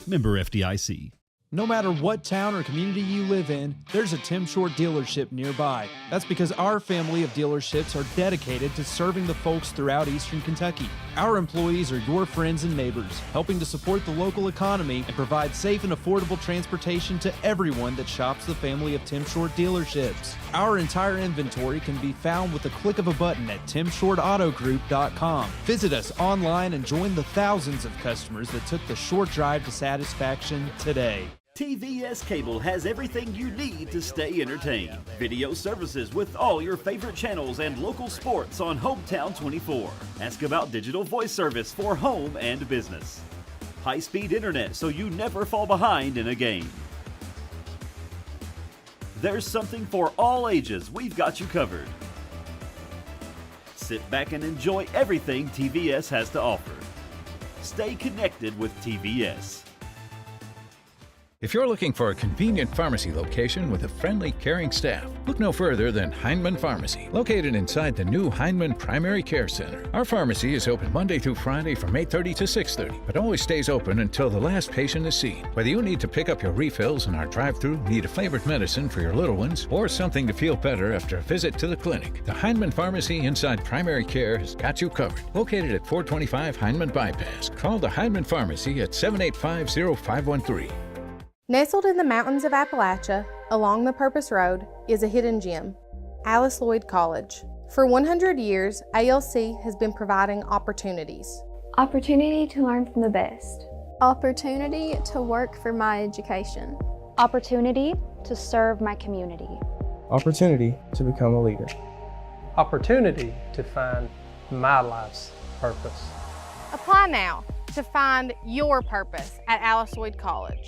Member FDIC. No matter what town or community you live in, there's a Tim Short dealership nearby. That's because our family of dealerships are dedicated to serving the folks throughout Eastern Kentucky. Our employees are your friends and neighbors, helping to support the local economy and provide safe and affordable transportation to everyone that shops the family of Tim Short dealerships. Our entire inventory can be found with the click of a button at timshortautogroup.com. Visit us online and join the thousands of customers that took the short drive to satisfaction today. TVS Cable has everything you need to stay entertained. Video services with all your favorite channels and local sports on Hometown 24. Ask about digital voice service for home and business. High-speed internet so you never fall behind in a game. There's something for all ages. We've got you covered. Sit back and enjoy everything TVS has to offer. Stay connected with TVS. If you're looking for a convenient pharmacy location with a friendly, caring staff, look no further than Hindman Pharmacy, located inside the new Hindman Primary Care Center. Our pharmacy is open Monday through Friday from 8:30 to 6:30, but always stays open until the last patient is seen. Whether you need to pick up your refills in our drive-thru, need a flavored medicine for your little ones, or something to feel better after a visit to the clinic, the Hindman Pharmacy inside Primary Care has got you covered. Located at 425 Hindman Bypass. Call the Hindman Pharmacy at 785-0513. Nestled in the mountains of Appalachia, along the Purpose Road, is a hidden gem, Alice Lloyd College. For 100 years, ALC has been providing opportunities. Opportunity to learn from the best. Opportunity to work for my education. Opportunity to serve my community. Opportunity to become a leader. Opportunity to find my life's purpose. Apply now to find your purpose at Alice Lloyd College.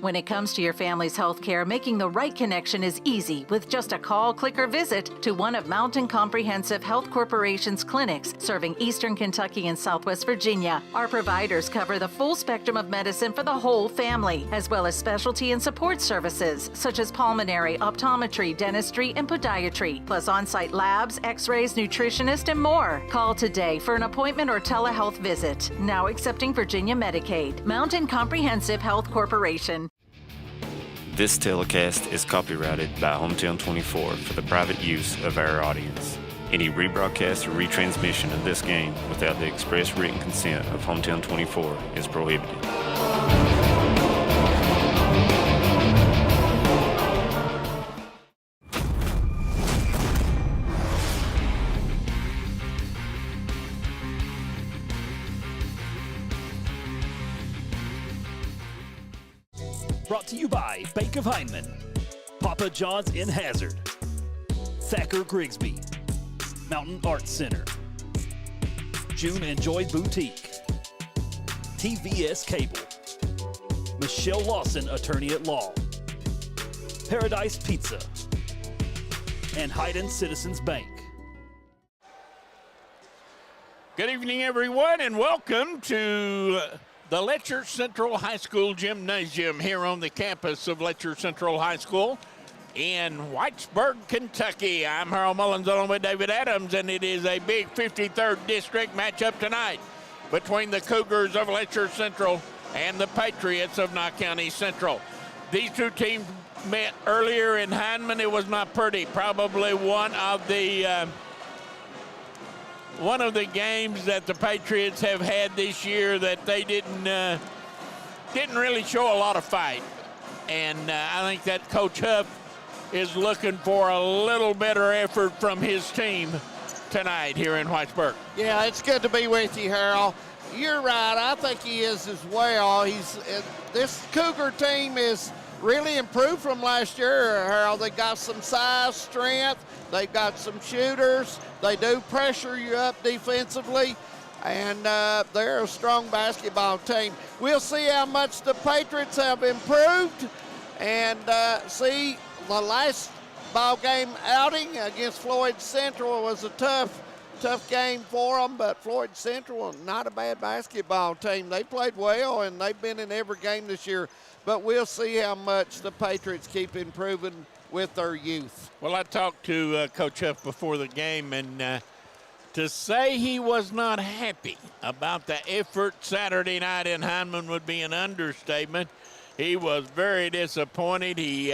When it comes to your family's health care, making the right connection is easy with just a call, click, or visit to one of Mountain Comprehensive Health Corporation's clinics serving Eastern Kentucky and Southwest Virginia. Our providers cover the full spectrum of medicine for the whole family, as well as specialty and support services such as pulmonary, optometry, dentistry, and podiatry, plus on-site labs, x-rays, nutritionist, and more. Call today for an appointment or telehealth visit. Now accepting Virginia Medicaid. Mountain Comprehensive Health Corporation. This telecast is copyrighted by Hometown 24 for the private use of our audience. Any rebroadcast or retransmission of this game without the express written consent of Hometown 24 is prohibited. Brought to you by Bank of Hindman, Papa John's in Hazard, Thacker Grigsby, Mountain Arts Center, June and Joy Boutique, TVS Cable, Michelle Lawson, Attorney at Law, Paradise Pizza, and Hayden Citizens Bank. Good evening, everyone, and welcome to the Letcher Central High School Gymnasium here on the campus of Letcher Central High School in Whitesburg, Kentucky. I'm Harold Mullins along with David Adams, and it is a big 53rd District matchup tonight between the Cougars of Letcher Central and the Patriots of Knott County Central. These two teams met earlier in Hindman. It was not pretty. Probably one of the games that the Patriots have had this year that they didn't really show a lot of fight. And I think that Coach Huff is looking for a little better effort from his team tonight here in Whitesburg. Yeah, it's good to be with you, Harold. You're right. I think he is as well. This Cougar team is really improved from last year, Harold. They got some size, strength. They've got some shooters. They do pressure you up defensively, and they're a strong basketball team. We'll see how much the Patriots have improved, and see the last ball game outing against Floyd Central was a tough game for them, but Floyd Central, not a bad basketball team. They played well, and they've been in every game this year, but we'll see how much the Patriots keep improving with their youth. Well, I talked to Coach Huff before the game, and To say he was not happy about the effort Saturday night in Hindman would be an understatement. He was very disappointed. He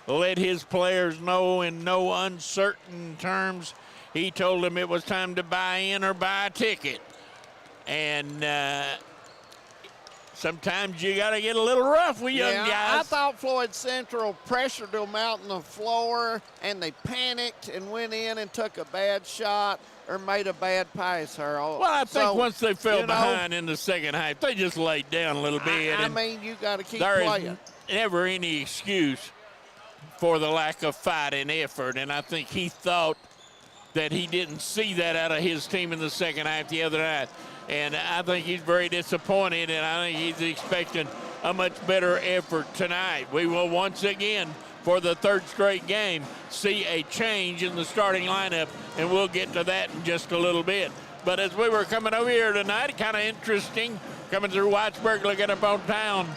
let his players know in no uncertain terms. He told them it was time to buy in or buy a ticket. And sometimes you got to get a little rough with young guys. I thought Floyd Central pressured them out on the floor, and they panicked and went in and took a bad shot or made a bad pass, Harold. Well, I think once they fell behind in the second half, they just laid down a little bit. I mean, you got to keep there playing. There is never any excuse for the lack of fight and effort, and I think he thought that he didn't see that out of his team in the second half the other night. And I think he's very disappointed, and I think he's expecting a much better effort tonight. We will once again, for the third straight game, see a change in the starting lineup, and we'll get to that in just a little bit. But as we were coming over here tonight, kind of interesting, coming through Whitesburg, looking up on town,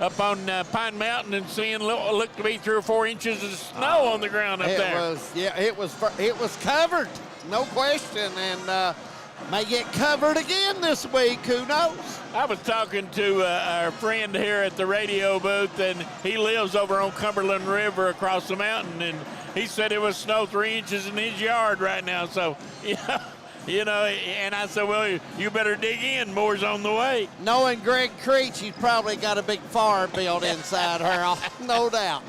up on Pine Mountain, and seeing looked to be 3 or 4 inches of snow on the ground up there. It was covered, no question, and may get covered again this week, who knows? I was talking to our friend here at the radio booth, and he lives over on Cumberland River across the mountain, and he said it was snow 3 inches in his yard right now. So, you know, and I said, well, you better dig in, more's on the way. Knowing Greg Creech, he's probably got a big fire built inside her, no doubt.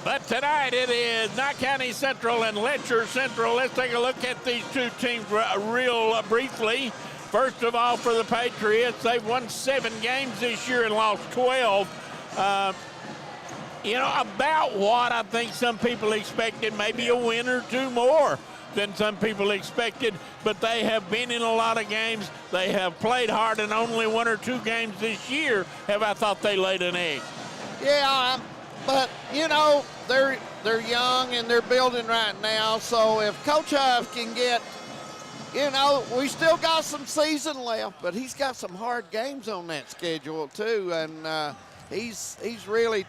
But tonight it is Knott County Central and Letcher Central. Let's take a look at these two teams real briefly. First of all, for the Patriots, they've won 7 games this year and lost 12. You know, about what I think some people expected, maybe a win or 2 more than some people expected, but they have been in a lot of games. They have played hard, and only 1 or 2 games this year have I thought they laid an egg. Yeah, but, you know, they're young and they're building right now, so if Coach Huff can get, you know, we still got some season left, but he's got some hard games on that schedule too, and he's really,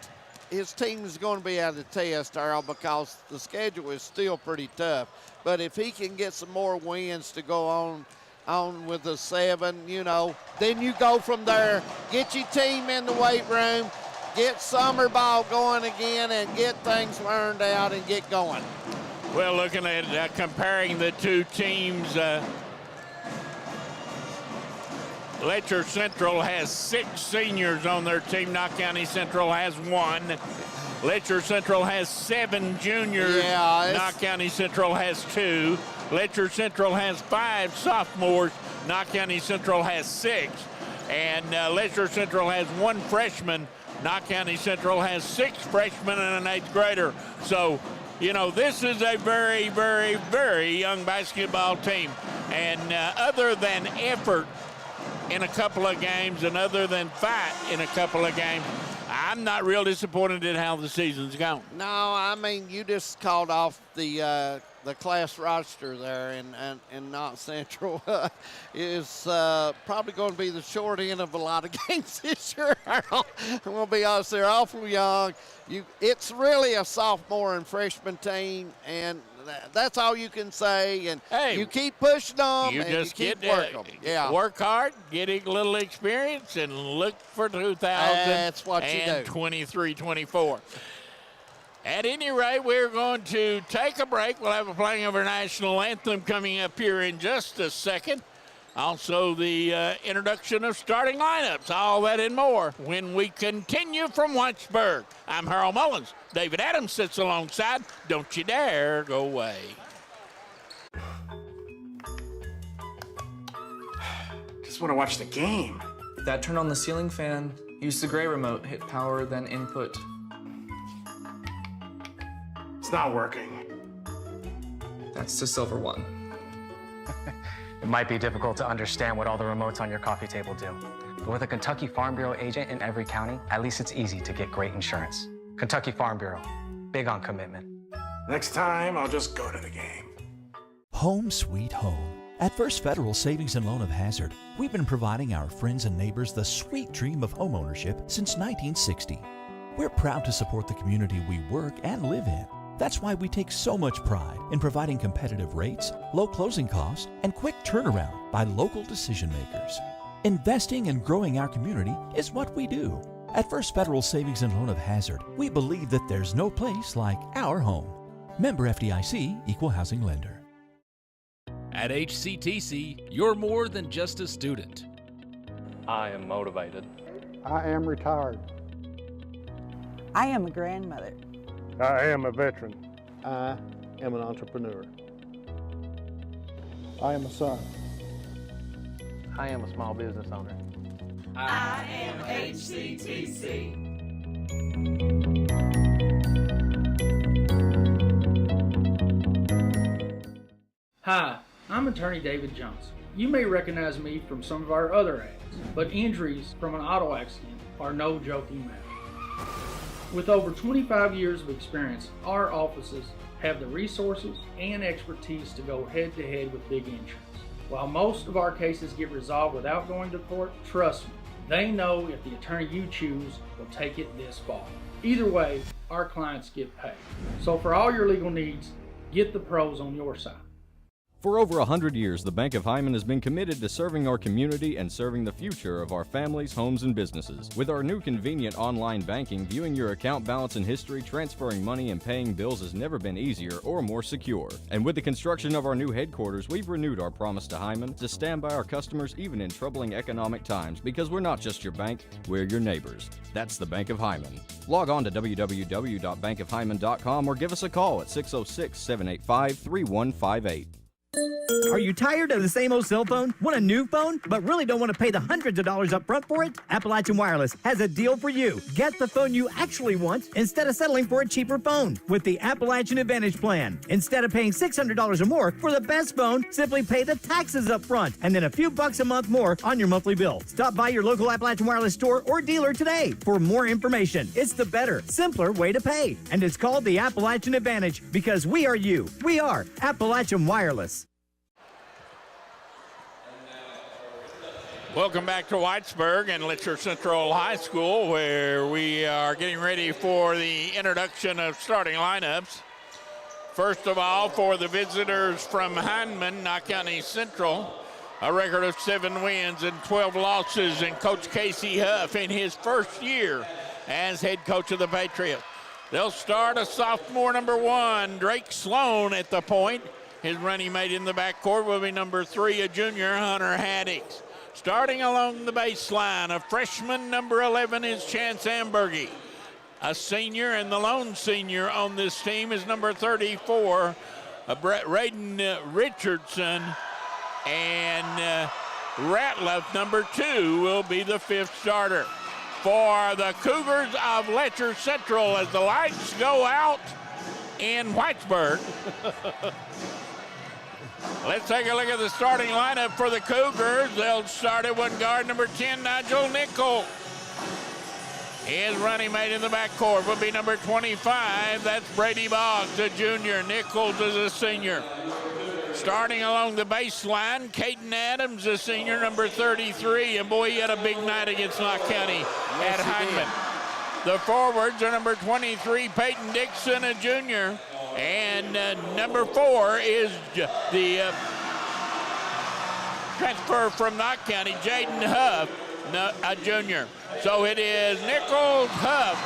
his team is going to be at the test, Earl, because the schedule is still pretty tough. But if he can get some more wins to go on with the 7, you know, then you go from there, get your team in the weight room, get summer ball going again, and get things learned out and get going. Well, looking at comparing the two teams, Letcher Central has 6 seniors on their team. Knott County Central has 1. Letcher Central has 7 juniors. Yeah, Knott County Central has 2. Letcher Central has 5 sophomores. Knott County Central has 6. And Letcher Central has 1 freshman. Knott County Central has 6 freshmen and an 8th grader. So, you know, this is a very, very, very young basketball team. And other than effort in a couple of games and other than fight in a couple of games, I'm not real disappointed in how the season's gone. No, I mean, you just called off the class roster there, and Knott Central is probably going to be the short end of a lot of games this year. I'm going to be honest, they're awful young. It's really a sophomore and freshman team, and that's all you can say. And hey, you keep pushing them, you and just you keep working them. Yeah. Work hard, get a little experience, and look for 2023-24. At any rate, we're going to take a break. We'll have a playing of our national anthem coming up here in just a second. Also, the introduction of starting lineups, all that and more when we continue from Whitesburg. I'm Harold Mullins. David Adams sits alongside. Don't you dare go away. Just want to watch the game. Dad, turn on the ceiling fan. Use the gray remote. Hit power, then input. It's not working. That's the silver one. It might be difficult to understand what all the remotes on your coffee table do. But with a Kentucky Farm Bureau agent in every county, at least it's easy to get great insurance. Kentucky Farm Bureau, big on commitment. Next time, I'll just go to the game. Home sweet home. At First Federal Savings and Loan of Hazard, we've been providing our friends and neighbors the sweet dream of homeownership since 1960. We're proud to support the community we work and live in. That's why we take so much pride in providing competitive rates, low closing costs, and quick turnaround by local decision makers. Investing and growing our community is what we do. At First Federal Savings and Loan of Hazard, we believe that there's no place like our home. Member FDIC, Equal Housing Lender. At HCTC, you're more than just a student. I am motivated. I am retired. I am a grandmother. I am a veteran. I am an entrepreneur. I am a son. I am a small business owner. I am HCTC. Hi, I'm attorney David Johnson. You may recognize me from some of our other ads, but injuries from an auto accident are no joking matter. With over 25 years of experience, our offices have the resources and expertise to go head-to-head with big insurance. While most of our cases get resolved without going to court, trust me, they know if the attorney you choose will take it this far. Either way, our clients get paid. So for all your legal needs, get the pros on your side. For over 100 years, the Bank of Hyman has been committed to serving our community and serving the future of our families, homes, and businesses. With our new convenient online banking, viewing your account balance and history, transferring money, and paying bills has never been easier or more secure. And with the construction of our new headquarters, we've renewed our promise to Hyman to stand by our customers even in troubling economic times, because we're not just your bank, we're your neighbors. That's the Bank of Hyman. Log on to www.bankofhyman.com or give us a call at 606-785-3158. Are you tired of the same old cell phone? Want a new phone, but really don't want to pay the hundreds of dollars up front for it? Appalachian Wireless has a deal for you. Get the phone you actually want instead of settling for a cheaper phone with the Appalachian Advantage Plan. Instead of paying $600 or more for the best phone, simply pay the taxes up front and then a few bucks a month more on your monthly bill. Stop by your local Appalachian Wireless store or dealer today for more information. It's the better, simpler way to pay. And it's called the Appalachian Advantage because we are you. We are Appalachian Wireless. Welcome back to Whitesburg and Letcher Central High School, where we are getting ready for the introduction of starting lineups. First of all, for the visitors from Hindman, Knott County Central, a record of 7 wins and 12 losses, and Coach Casey Huff in his first year as head coach of the Patriots. They'll start a sophomore number 1, Drake Sloan at the point. His running mate in the backcourt will be number 3, a junior, Hunter Haddix. Starting along the baseline, a freshman, number 11, is Chance Ambergy. A senior, and the lone senior on this team is number 34, Raiden Richardson. And Ratliff, number 2, will be the 5th starter. For the Cougars of Letcher Central, as the lights go out in Whitesburg. Let's take a look at the starting lineup for the Cougars. They'll start at one guard, number 10, Nigel Nichols. His running mate in the backcourt will be number 25. That's Brady Boggs, a junior. Nichols is a senior. Starting along the baseline, Caden Adams, a senior, number 33. And boy, he had a big night against Knott County at Hindman. The forwards are number 23, Peyton Dixon, a junior. And number 4 is the transfer from Knott County, Jaden Huff, a junior. So it is Nichols, Huff,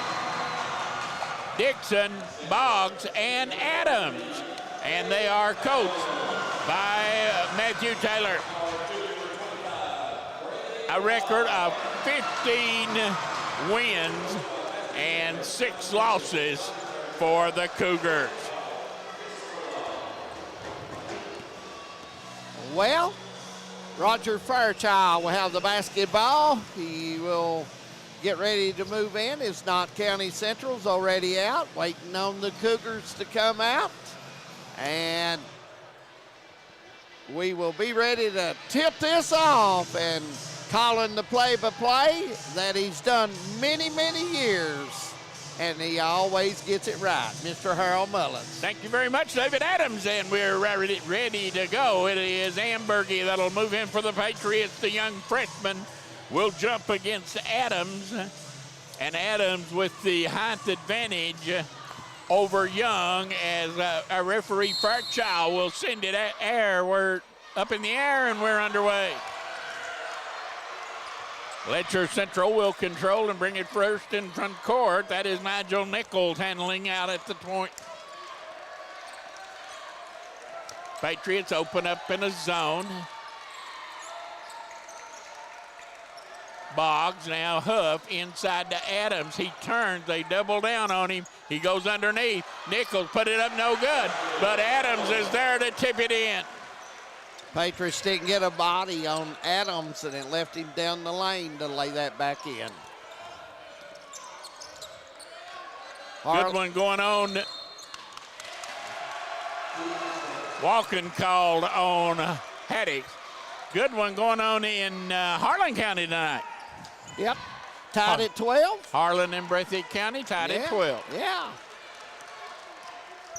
Dixon, Boggs, and Adams. And they are coached by Matthew Taylor. A record of 15 wins and 6 losses for the Cougars. Well, Roger Fairchild will have the basketball. He will get ready to move in. His Knott County Central's already out, waiting on the Cougars to come out. And we will be ready to tip this off, and calling the play-by-play that he's done many, many years. And he always gets it right, Mr. Harold Mullins. Thank you very much, David Adams, and we're ready to go. It is Ambergy that'll move in for the Patriots. The young freshman will jump against Adams, and Adams with the height advantage over Young as a referee Fairchild will send it at air. We're up in the air and we're underway. Letcher Central will control and bring it first in front court. That is Nigel Nichols handling out at the point. Patriots open up in a zone. Boggs, now Huff inside to Adams. He turns, they double down on him. He goes underneath. Nichols put it up, no good. But Adams is there to tip it in. Patriots didn't get a body on Adams, and it left him down the lane to lay that back in. Good one going on. Walking called on Haddix. Good one going on in Harlan County tonight. Yep, tied at 12. Harlan and Breathitt County tied at 12. Yeah.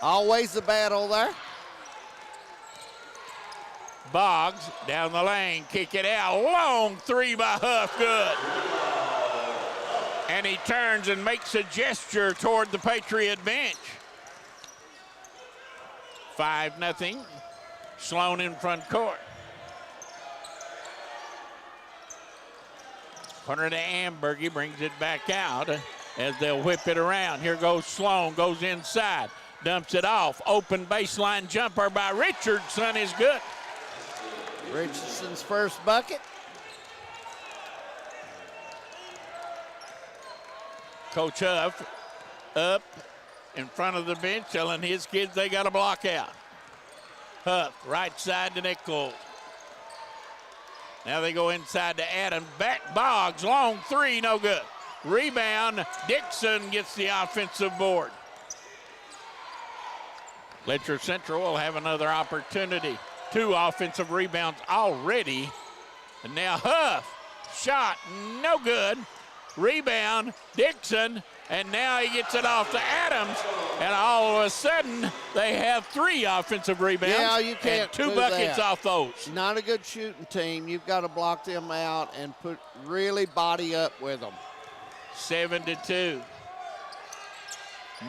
Always the battle there. Boggs down the lane, kick it out. Long three by Huff, good. And he turns and makes a gesture toward the Patriot bench. 5-0. Sloan in front court. Corner to Amberg, brings it back out as they'll whip it around. Here goes Sloan, goes inside, dumps it off. Open baseline jumper by Richardson is good. Richardson's first bucket. Coach Huff up in front of the bench telling his kids they got to block out. Huff, right side to Nichols. Now they go inside to Adams. Back Boggs, long three, no good. Rebound, Dixon gets the offensive board. Letcher Central will have another opportunity. 2 offensive rebounds already. And now Huff, shot, no good. Rebound, Dixon, and now he gets it off to Adams. And all of a sudden, they have 3 offensive rebounds. Yeah, you can't and 2 do buckets that. off those. Not a good shooting team. You've got to block them out and really body up with them. 7-2.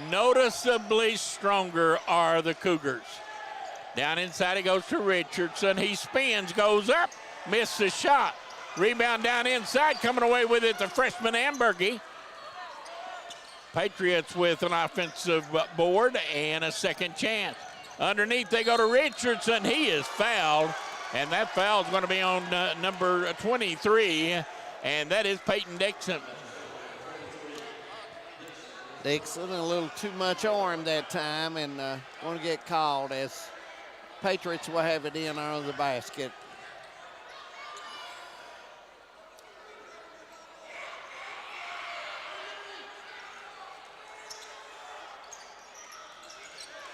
Noticeably stronger are the Cougars. Down inside, it goes to Richardson. He spins, goes up, missed the shot. Rebound down inside, coming away with it, the freshman Ambergy. Patriots with an offensive board and a second chance. Underneath, they go to Richardson. He is fouled, and that foul is going to be on number 23, and that is Peyton Dixon. Dixon a little too much arm that time, and going to get called as Patriots will have it in under the basket.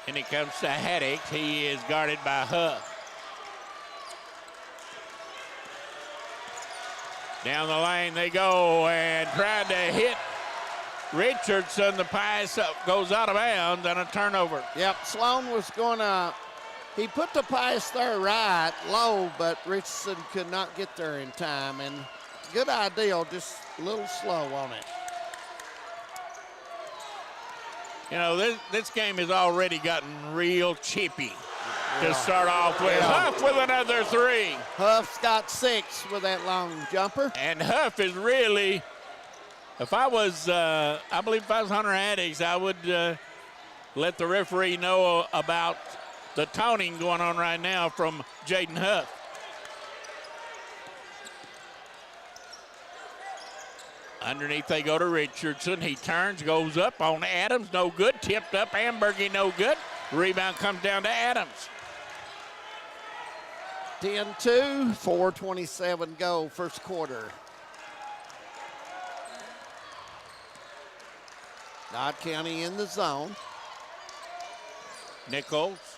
And it comes to Haddix. He is guarded by Huff. Down the lane they go and tried to hit Richardson. The pass goes out of bounds and a turnover. Yep, Sloan was going to, he put the pass there right, low, but Richardson could not get there in time. And good idea, just a little slow on it. You know, this game has already gotten real chippy to start off with. Huff with another 3. Huff's got 6 with that long jumper. And Huff is really, if I was, I believe if I was Hunter Haddix, I would let the referee know about the taunting going on right now from Jaden Huff. Underneath they go to Richardson. He turns, goes up on Adams, no good. Tipped up, Ambergy, no good. Rebound comes down to Adams. 10-2, 4:27 go, first quarter. Knott County in the zone. Nichols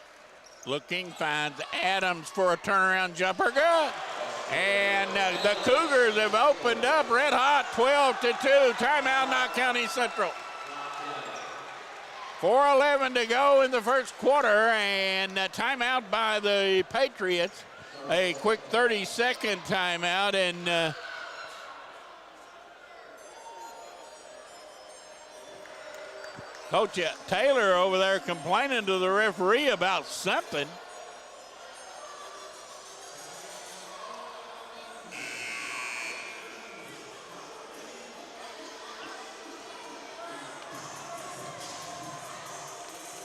looking, finds Adams for a turnaround jumper, good. And the Cougars have opened up red hot, 12-2. Timeout, Knott County Central. 4:11 to go in the first quarter, and a timeout by the Patriots. A quick 30-second timeout, and Coach Taylor over there complaining to the referee about something.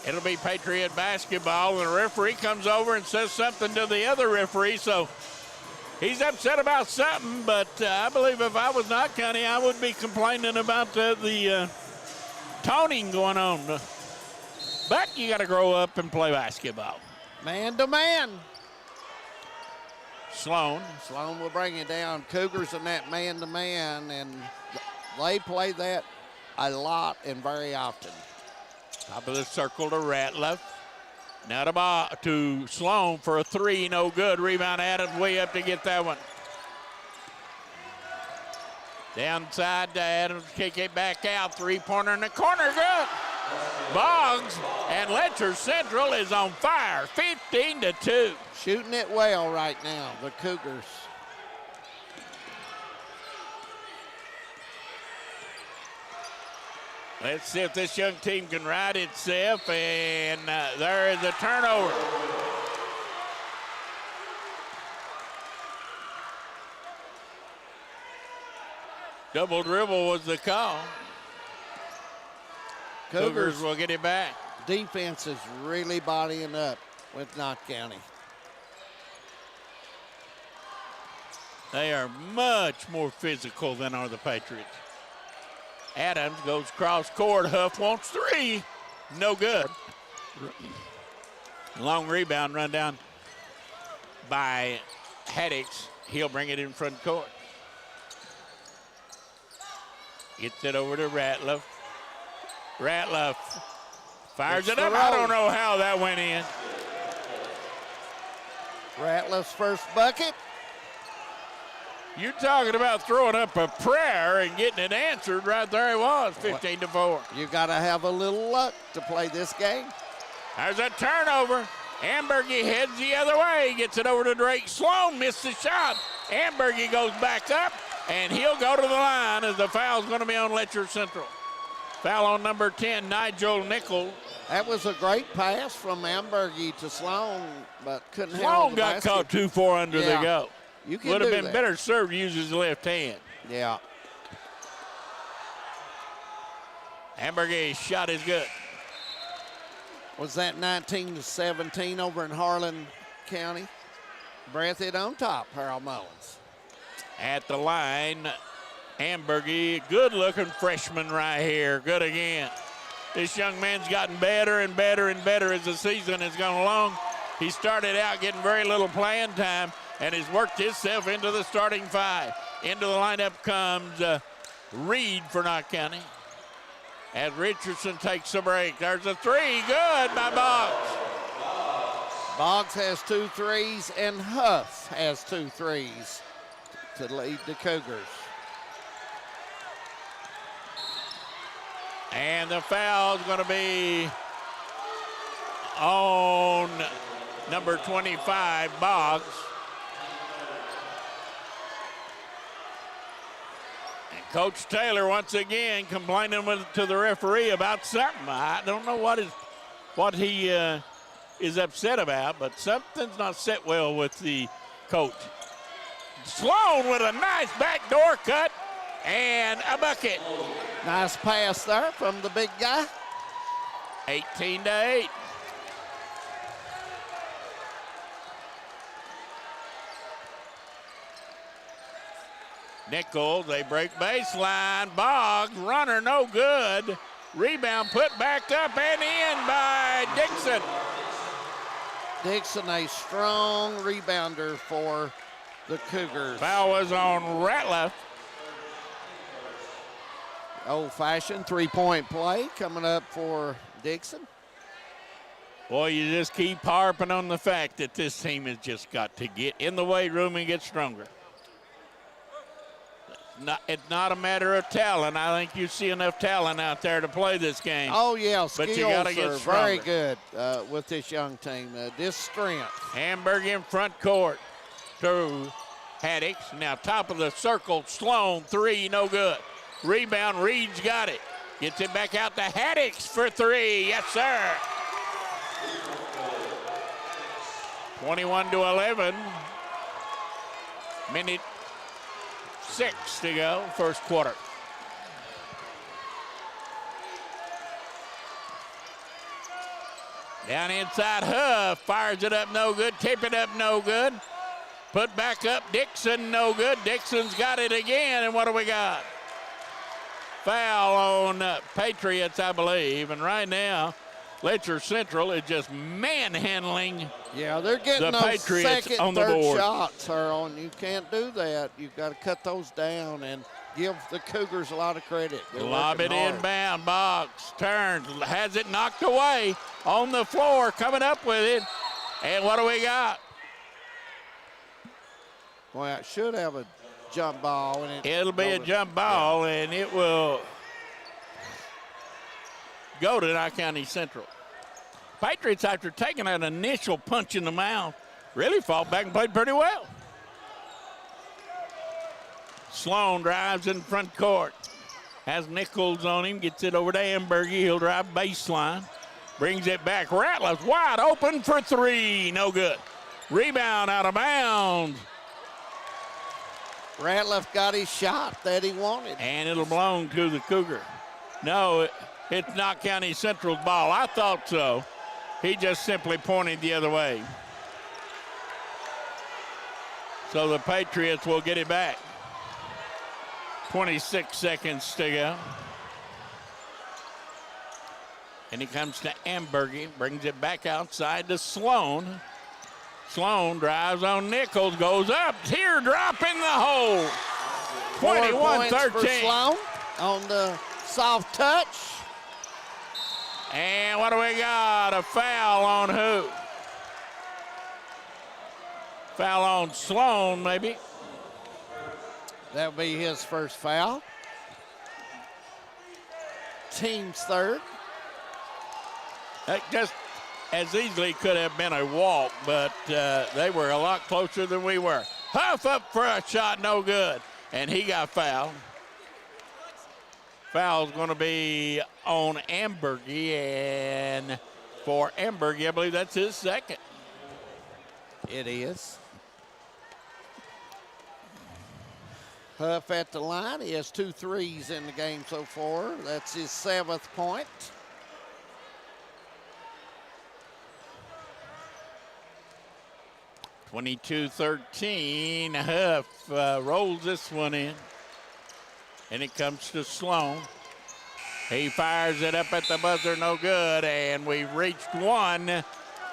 It'll be Patriot basketball, and the referee comes over and says something to the other referee, so he's upset about something, but I believe if I was Knott County, I would be complaining about the toning going on. But you got to grow up and play basketball. Man to man. Sloan will bring it down. Cougars in that man to man, and they play that a lot and very often. Top of the circle to Ratliff. Now to Sloan for a three, no good. Rebound Adams way up to get that one. Downside to Adams, kick it back out. Three-pointer in the corner, good. Boggs and Letcher Central is on fire, 15-2. Shooting it well right now, the Cougars. Let's see if this young team can right itself, and there is a turnover. Double dribble was the call. Cougars will get it back. Defense is really bodying up with Knott County. They are much more physical than are the Patriots. Adams goes cross court. Huff wants three. No good. Long rebound run down by Haddix. He'll bring it in front court. Gets it over to Ratliff. Ratliff fires it up. I don't know how that went in. Ratliff's first bucket. You're talking about throwing up a prayer and getting it answered. Right there it was, 15-4. You got to have a little luck to play this game. There's a turnover. Ambergy heads the other way. Gets it over to Drake. Sloan missed the shot. Ambergy goes back up, and he'll go to the line as the foul's going to be on Letcher Central. Foul on number 10, Nigel Nichols. That was a great pass from Ambergy to Sloan, but couldn't handle Sloan the got basket. caught 2-4 under the go. You can Would have do been that. better served to use his left hand. Yeah. Ambergy's shot is good. Was that 19-17 over in Harlan County? Breathitt on top, Harold Mullins. At the line, Ambergy, good-looking freshman right here. Good again. This young man's gotten better and better and better as the season has gone along. He started out getting very little playing time and has worked himself into the starting five. Into the lineup comes Reed for Knott County. As Richardson takes a break. There's a three, good by Boggs. Boggs has 2 threes, and Huff has 2 threes to lead the Cougars. And the foul is going to be on number 25, Boggs. And Coach Taylor once again complaining to the referee about something. I don't know what he is upset about, but something's not set well with the coach. Sloan with a nice backdoor cut and a bucket. Nice pass there from the big guy. 18-8. Nichols, they break baseline. Boggs, runner no good. Rebound put back up and in by Dixon. Dixon, a strong rebounder for the Cougars. Foul was on Ratliff. Old-fashioned three-point play coming up for Dixon. Boy, you just keep harping on the fact that this team has just got to get in the weight room and get stronger. It's not a matter of talent. I think you see enough talent out there to play this game. Oh, yeah, but skills you gotta get are stronger. very good with this young team. This strength. Hamburg in front court to Haddix. Now top of the circle, Sloan, three, no good. Rebound, Reed's got it. Gets it back out to Haddix for three. Yes, sir. 21-11. Minute 6 to go, first quarter. Down inside, Huff fires it up, no good. Tip it up, no good. Put back up, Dixon, no good. Dixon's got it again, and what do we got? Foul on Patriots, I believe. And right now, Letcher Central is just manhandling. Yeah, they're getting the those Patriots second, on the third board. shots, Earl, and you can't do that. You've got to cut those down and give the Cougars a lot of credit. They're Lob it working hard. inbound. Boggs turns, has it knocked away on the floor, coming up with it. And what do we got? Well, it should have a jump ball. And It'll be a jump ball, and it will go to Knott County Central. Patriots, after taking an initial punch in the mouth, really fought back and played pretty well. Sloan drives in front court. Has Nichols on him, gets it over to Ambergy. He'll drive baseline. Brings it back. Ratliff wide open for three. No good. Rebound out of bounds. Ratliff got his shot that he wanted. And it'll belong to the Cougar. No, it's Knott County Central's ball. I thought so. He just simply pointed the other way. So the Patriots will get it back. 26 seconds to go. And he comes to Ambergy, brings it back outside to Sloan. Sloan drives on Nichols, goes up, teardrop in the hole. 21-13. For Sloan on the soft touch. And what do we got? A foul on who? Foul on Sloan, maybe. That'll be his first foul. Team's third. That just as easily could have been a walk, but they were a lot closer than we were. Huff up for a shot, no good. And he got fouled. Foul's going to be on Ambergy, and for Ambergy, I believe that's his second. It is. Huff at the line. He has 2 threes in the game so far. That's his 7th point. (22-13). Huff rolls this one in. And it comes to Sloan. He fires it up at the buzzer, no good. And we've reached one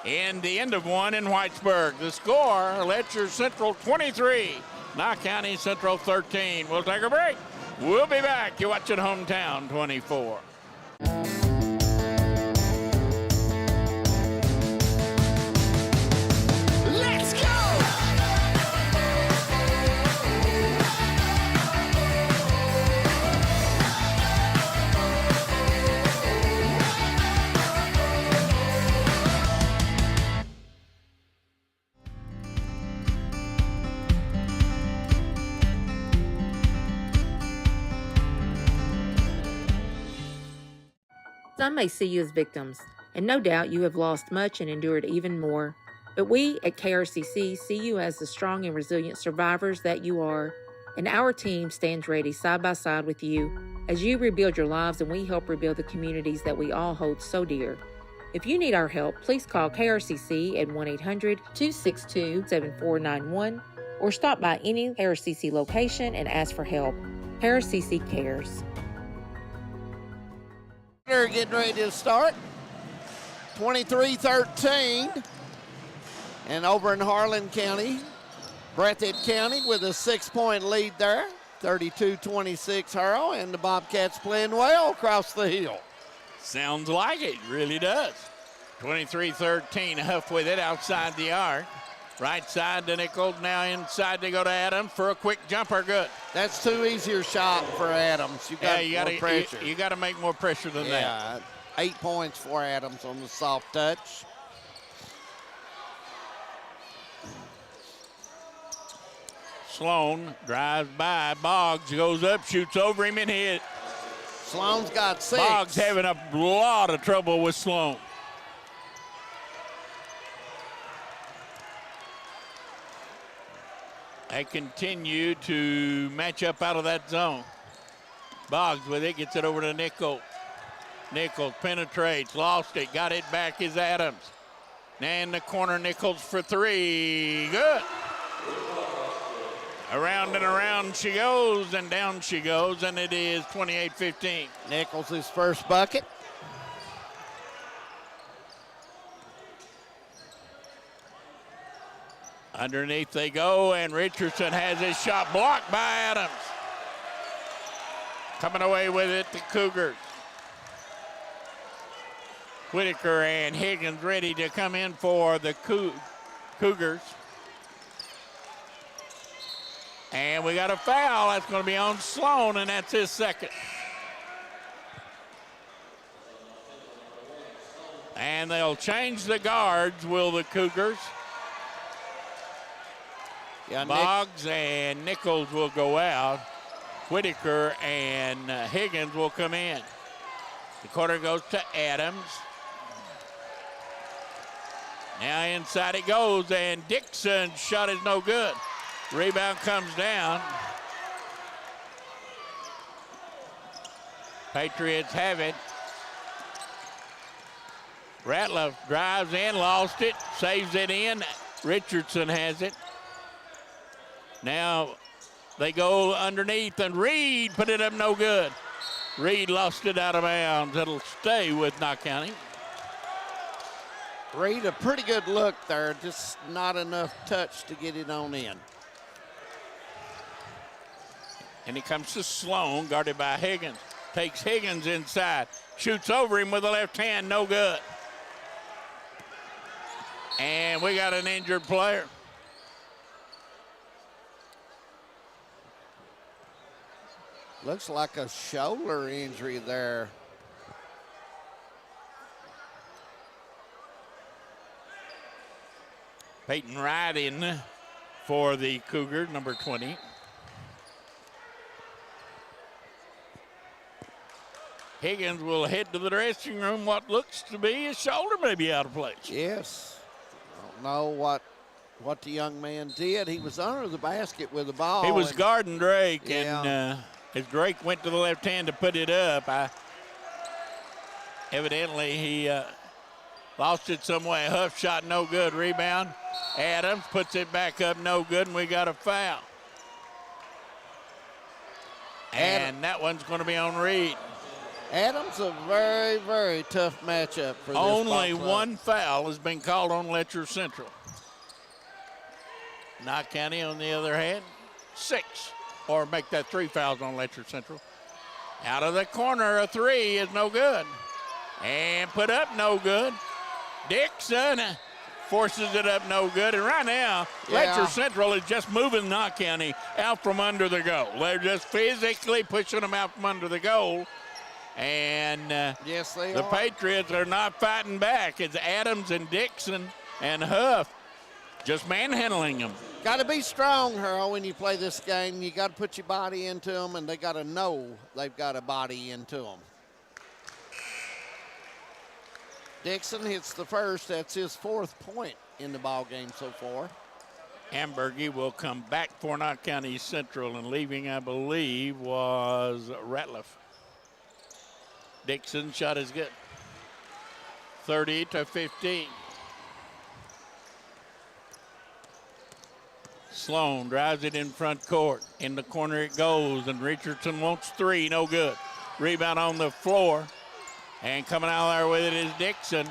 in the end of one in Whitesburg. The score, Letcher Central 23, Knott County Central 13. We'll take a break. We'll be back. You're watching Hometown 24. Let's go! Some may see you as victims, and no doubt you have lost much and endured even more. But we at KRCC see you as the strong and resilient survivors that you are, and our team stands ready side by side with you as you rebuild your lives and we help rebuild the communities that we all hold so dear. If you need our help, please call KRCC at 1-800-262-7491 or stop by any KRCC location and ask for help. KRCC cares. They're getting ready to start. 23-13. And over in Harlan County, Breathitt County with a 6-point lead there. 32-26 Hurl, and the Bobcats playing well across the hill. Sounds like it, really does. 23-13, Huff with it outside the arc. Right side to Nichols, now inside to go to Adams for a quick jumper, good. That's too easier shot for Adams. You got more pressure. You got to make more pressure than that. 8 points for Adams on the soft touch. Sloan drives by, Boggs goes up, shoots over him and hit. Sloan's got 6. Boggs having a lot of trouble with Sloan. They continue to match up out of that zone. Boggs with it, gets it over to Nichols. Nichols penetrates, lost it, got it back is Adams. Now in the corner, Nichols for 3, good. Around and around she goes, and down she goes, and it is 28-15. Nichols' his first bucket. Underneath they go, and Richardson has his shot blocked by Adams. Coming away with it, the Cougars. Whitaker and Higgins ready to come in for the Cougars. And we got a foul. That's going to be on Sloan, and that's his second. And they'll change the guards, will the Cougars? Yeah, Boggs and Nichols will go out. Whitaker and Higgins will come in. The quarter goes to Adams. Now inside it goes, and Dixon's shot is no good. Rebound comes down. Patriots have it. Ratliff drives in, lost it, saves it in. Richardson has it. Now they go underneath, and Reed put it up no good. Reed lost it out of bounds. It'll stay with Knott County. Reed, a pretty good look there, just not enough touch to get it on in. And he comes to Sloan, guarded by Higgins. Takes Higgins inside, shoots over him with the left hand, no good. And we got an injured player. Looks like a shoulder injury there. Peyton Wright in for the Cougar, number 20. Higgins will head to the dressing room. What looks to be his shoulder may be out of place. Yes. I don't know what the young man did. He was under the basket with the ball. He was guarding Drake, yeah. and as Drake went to the left hand to put it up, evidently he lost it some way. Huff shot no good. Rebound. Adams puts it back up, no good, and we got a foul. And that one's going to be on Reed. Adams, a very, very tough matchup for this Only ball club. one foul has been called on Letcher Central. Knott County, on the other hand, 6. Or make that 3 fouls on Letcher Central. Out of the corner, a 3 is no good. And put up no good. Dixon forces it up no good. And right now, Letcher Central is just moving Knott County out from under the goal. They're just physically pushing them out from under the goal. And yes, they the are. Patriots are not fighting back. It's Adams and Dixon and Huff just manhandling them. Got to be strong, Harold, when you play this game. You got to put your body into them, and they got to know they've got a body into them. Dixon hits the first. That's his 4th point in the ball game so far. Ambergy will come back for Knott County Central, and leaving, I believe, was Ratliff. Dixon shot is good. 30-15. Sloan drives it in front court. In the corner it goes, and Richardson wants 3, no good. Rebound on the floor, and coming out there with it is Dixon.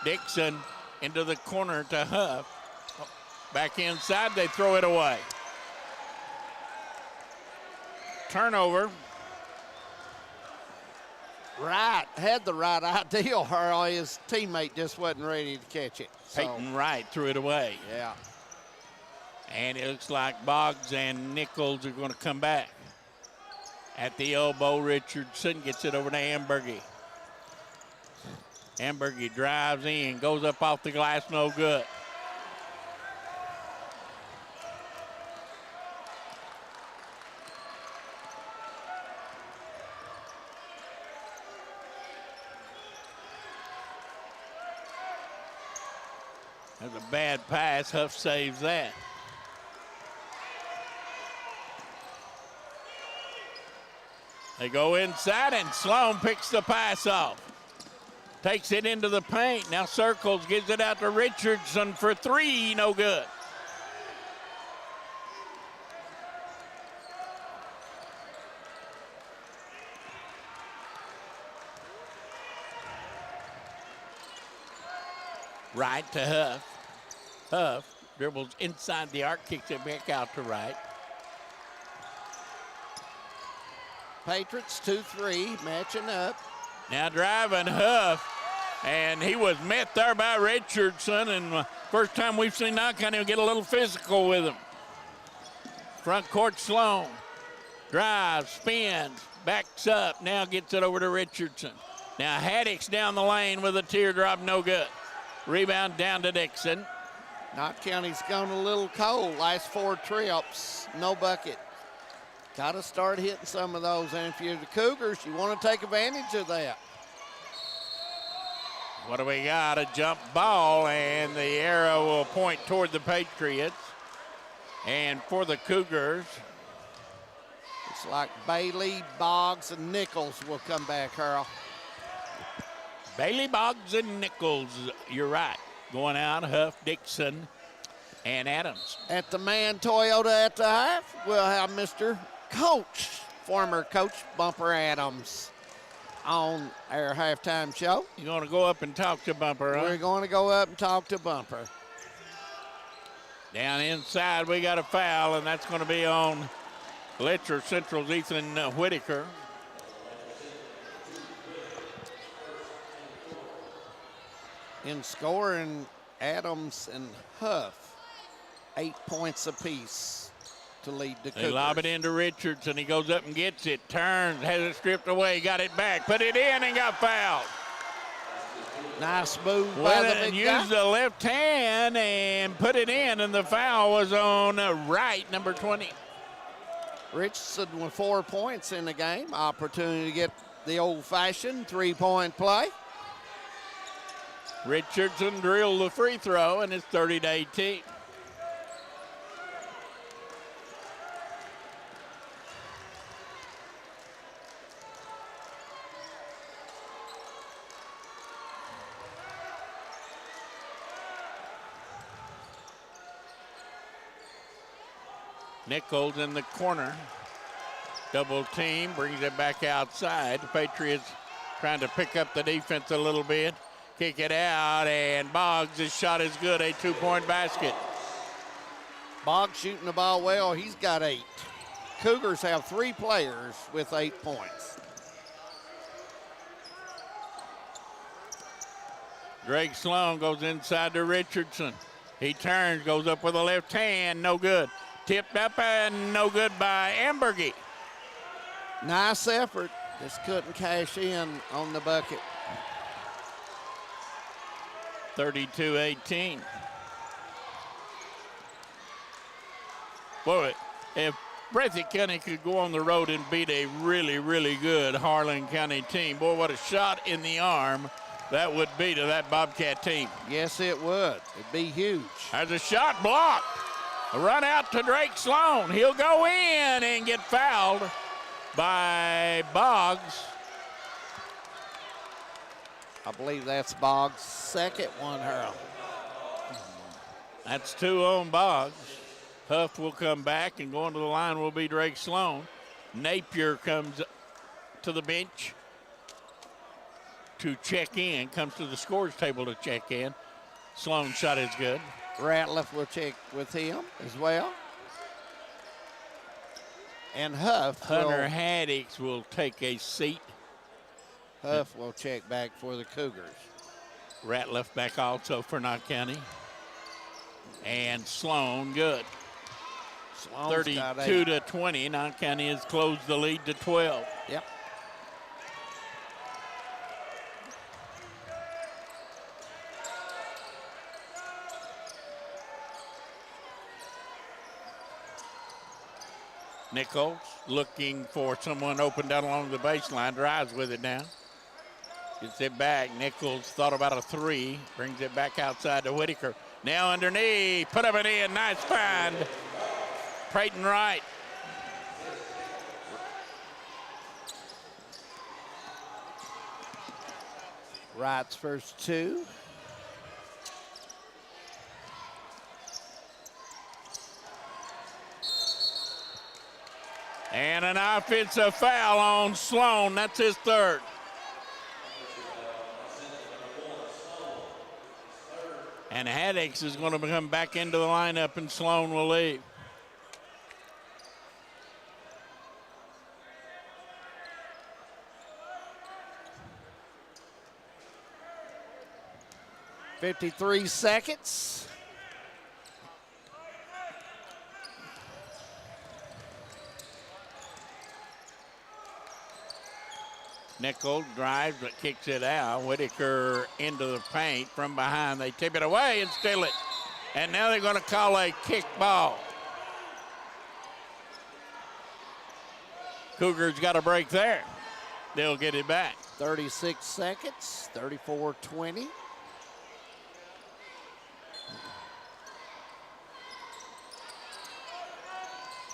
Dixon into the corner to Huff. Back inside, they throw it away. Turnover. Wright had the right idea, Harold. His teammate just wasn't ready to catch it. So. Peyton Wright threw it away. Yeah. And it looks like Boggs and Nichols are going to come back. At the elbow, Richardson gets it over to Ambergy. Ambergy drives in, goes up off the glass, no good. That's a bad pass. Huff saves that. They go inside, and Sloan picks the pass off. Takes it into the paint. Now circles, gives it out to Richardson for three. No good. Right to Huff. Huff dribbles inside the arc, kicks it back out to Wright. Patriots 2-3, matching up. Now driving Huff, and he was met there by Richardson, and first time we've seen Knott County get a little physical with him. Front court Sloan. Drives, spins, backs up, now gets it over to Richardson. Now Haddock's down the lane with a teardrop, no good. Rebound down to Dixon. Knott County's gone a little cold. Last 4 trips, no bucket. Got to start hitting some of those. And if you're the Cougars, you want to take advantage of that. What do we got? A jump ball, and the arrow will point toward the Patriots. And for the Cougars, it's like Bailey, Boggs, and Nichols will come back, Earl. Bailey, Boggs, and Nichols, you're right. Going out, Huff, Dixon, and Adams. At the Man Toyota at the half, we'll have Mr. Coach, former Coach Bumper Adams, on our halftime show. You're going to go up and talk to Bumper, huh? We're going to go up and talk to Bumper. Down inside, we got a foul, and that's going to be on Letcher Central's Ethan Whitaker. In scoring, Adams and Huff, 8 points apiece to lead the Cougars. They lob it into Richardson. He goes up and gets it, turns, has it stripped away, got it back, put it in, and got fouled. Nice move by the big guy. Used the left hand and put it in, and the foul was on Wright, number 20. Richardson with 4 points in the game. Opportunity to get the old-fashioned three-point play. Richardson drilled the free throw, and it's 30-18. Nichols in the corner. Double team, brings it back outside. The Patriots trying to pick up the defense a little bit. Kick it out, and Boggs' shot is good, a 2-point basket. Boggs shooting the ball well, he's got 8. Cougars have 3 players with 8 points. Drake Sloan goes inside to Richardson. He turns, goes up with a left hand, no good. Tipped up and no good by Ambergy. Nice effort, just couldn't cash in on the bucket. 32-18. Boy, if Breathitt County could go on the road and beat a really, really good Harlan County team, boy, what a shot in the arm that would be to that Bobcat team. Yes, it would. It'd be huge. There's a shot blocked. A run out to Drake Sloan. He'll go in and get fouled by Boggs. I believe that's Boggs' second one, Harold. That's 2 on Boggs. Huff will come back, and going to the line will be Drake Sloan. Napier comes to the bench to check in, comes to the scores table to check in. Sloan's shot is good. Ratliff will check with him as well. And Huff. Hunter Haddix will take a seat. Huff will check back for the Cougars. Ratliff back also for Knott County. And Sloan good. 32-20. Knott County has closed the lead to 12. Yep. Nichols looking for someone open down along the baseline, drives with it now. Gets it back. Nichols thought about a 3, brings it back outside to Whitaker. Now underneath, put up and in, nice find. Creighton Wright. Wright's first two. And an offensive foul on Sloan. That's his third. And Haddix is going to come back into the lineup, and Sloan will leave. .53 seconds. Nichols drives but kicks it out. Whitaker into the paint from behind. They tip it away and steal it. And now they're going to call a kick ball. Cougars got a break there. They'll get it back. 36 seconds, 34-20.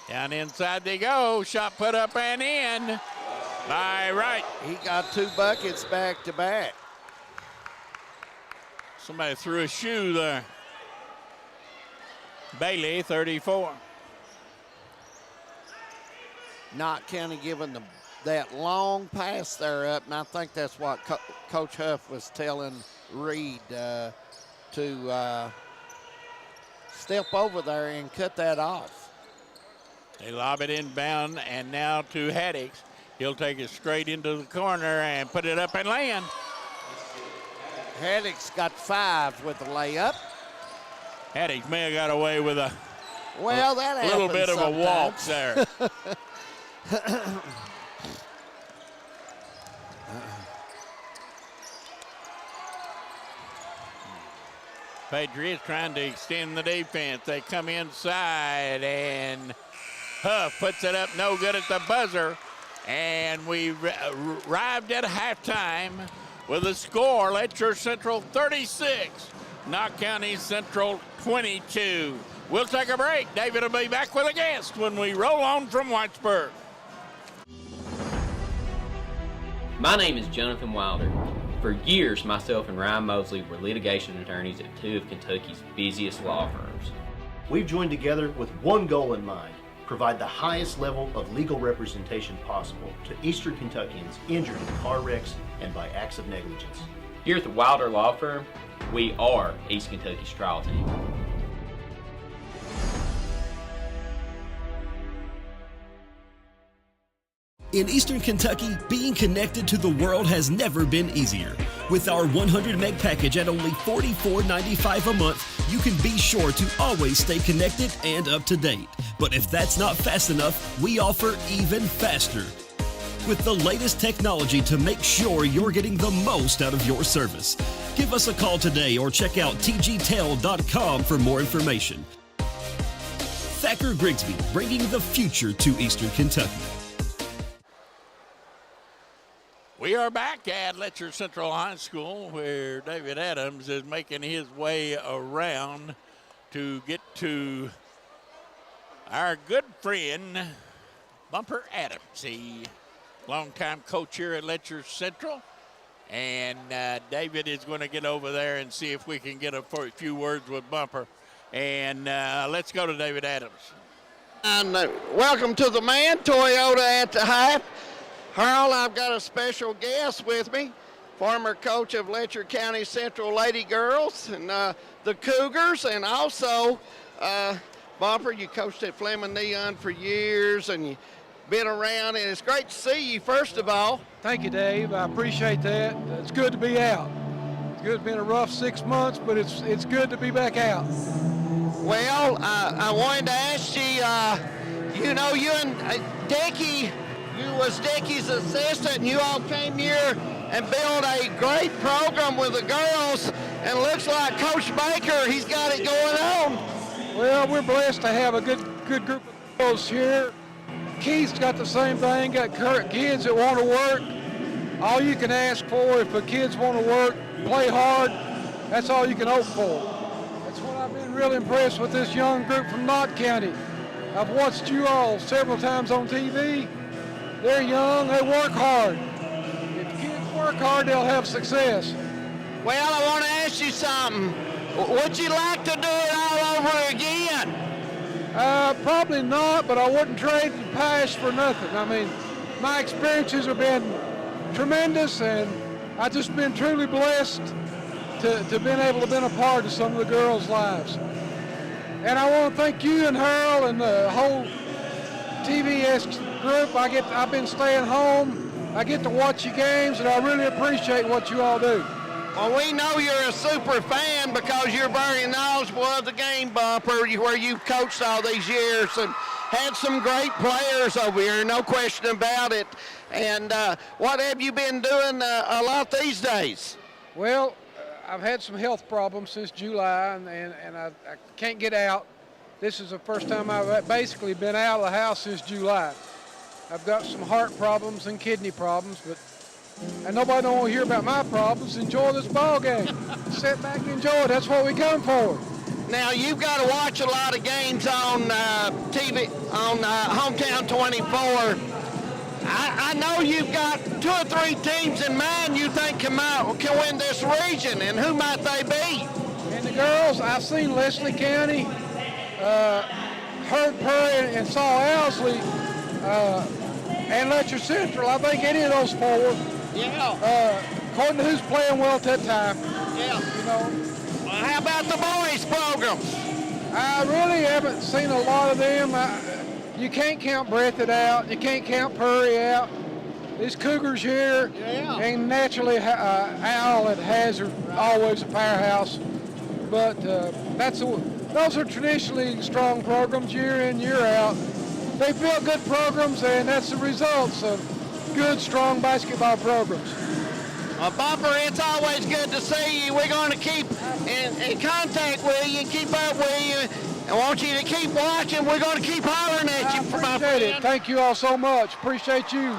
Down inside they go. Shot put up and in by Wright. He got 2 buckets back to back. Somebody threw a shoe there. Bailey, 34. Knott County giving that long pass there up, and I think that's what Coach Huff was telling Reed to step over there and cut that off. They lob it inbound, and now to Haddix. He'll take it straight into the corner and put it up and land. Haddix got 5 with the layup. Haddix may have got away with a little bit of a walk there. Patriots trying to extend the defense. They come inside, and Huff puts it up, no good at the buzzer. And we arrived at halftime with a score: Letcher Central 36, Knott County Central 22. We'll take a break. David will be back with a guest when we roll on from Whitesburg. My name is Jonathan Wilder. For years, myself and Ryan Mosley were litigation attorneys at 2 of Kentucky's busiest law firms. We've joined together with one goal in mind: provide the highest level of legal representation possible to Eastern Kentuckians injured in car wrecks and by acts of negligence. Here at the Wilder Law Firm, we are East Kentucky's trial team. In Eastern Kentucky, being connected to the world has never been easier. With our 100 meg package at only $44.95 a month, you can be sure to always stay connected and up to date. But if that's not fast enough, we offer even faster, with the layest technology to make sure you're getting the most out of your service. Give us a call today or check out tgtel.com for more information. Thacker Grigsby, bringing the future to Eastern Kentucky. We are back at Letcher Central High School, where David Adams is making his way around to get to our good friend, Bumper Adams. He longtime coach here at Letcher Central. And David is going to get over there and see if we can get a few words with Bumper. And let's go to David Adams. And welcome to the man, Toyota at the Hype. Harold, I've got a special guest with me, former coach of Letcher County Central Lady Girls and the Cougars, and also Bumper, you coached at Fleming Neon for years, and you've been around, and it's great to see you, first of all. Thank you, Dave. I appreciate that. It's good to be out. It's good. It's been a rough 6 months, but it's good to be back out. Well, I wanted to ask you, you know, you and Dickie, you was Dickie's assistant, and you all came here and built a great program with the girls, and looks like Coach Baker, he's got it going on. Well, we're blessed to have a good group of girls here. Keith's got the same thing, got kids that want to work. All you can ask for, if the kids want to work, play hard, that's all you can hope for. That's what really impressed with this young group from Knott County. I've watched you all several times on TV. They're young, they work hard. If kids work hard, they'll have success. Well, I want to ask you something. Would you like to do it all over again? Probably not, but I wouldn't trade the past for nothing. I mean, my experiences have been tremendous, and I've just been truly blessed to been able to be a part of some of the girls' lives. And I want to thank you and Harold and the whole TVS group. I've been staying home. I get to watch your games, and I really appreciate what you all do. Well, we know you're a super fan because you're very knowledgeable of the game bumper where you've coached all these years and had some great players over here, no question about it. And what have you been doing a lot these days? Well, I've had some health problems since July, and I can't get out. This is the first time I've basically been out of the house since July. I've got some heart problems and kidney problems, and nobody don't want to hear about my problems. Enjoy this ball game. Sit back and enjoy it. That's what we come for. Now, you've got to watch a lot of games on TV, on Hometown 24. I know you've got 2 or 3 teams in mind you think can win this region, and who might they be? And the girls, I've seen Leslie County, Herd Perry, and Saw Owsley, and Letcher Central. I think any of those 4. Yeah. According to who's playing well at that time. Yeah. You know. Well, how about the boys' programs? I really haven't seen a lot of them. You can't count Breathitt out. You can't count Perry out. These Cougars here, and naturally Owl at Hazard, always a powerhouse. But those are traditionally strong programs year in, year out. They build good programs, and that's the results of good, strong basketball programs. Well, Bumper, it's always good to see you. We're going to keep in contact with you and keep up with you. I want you to keep watching. We're going to keep hollering at you. I appreciate it. Thank you all so much. Appreciate you.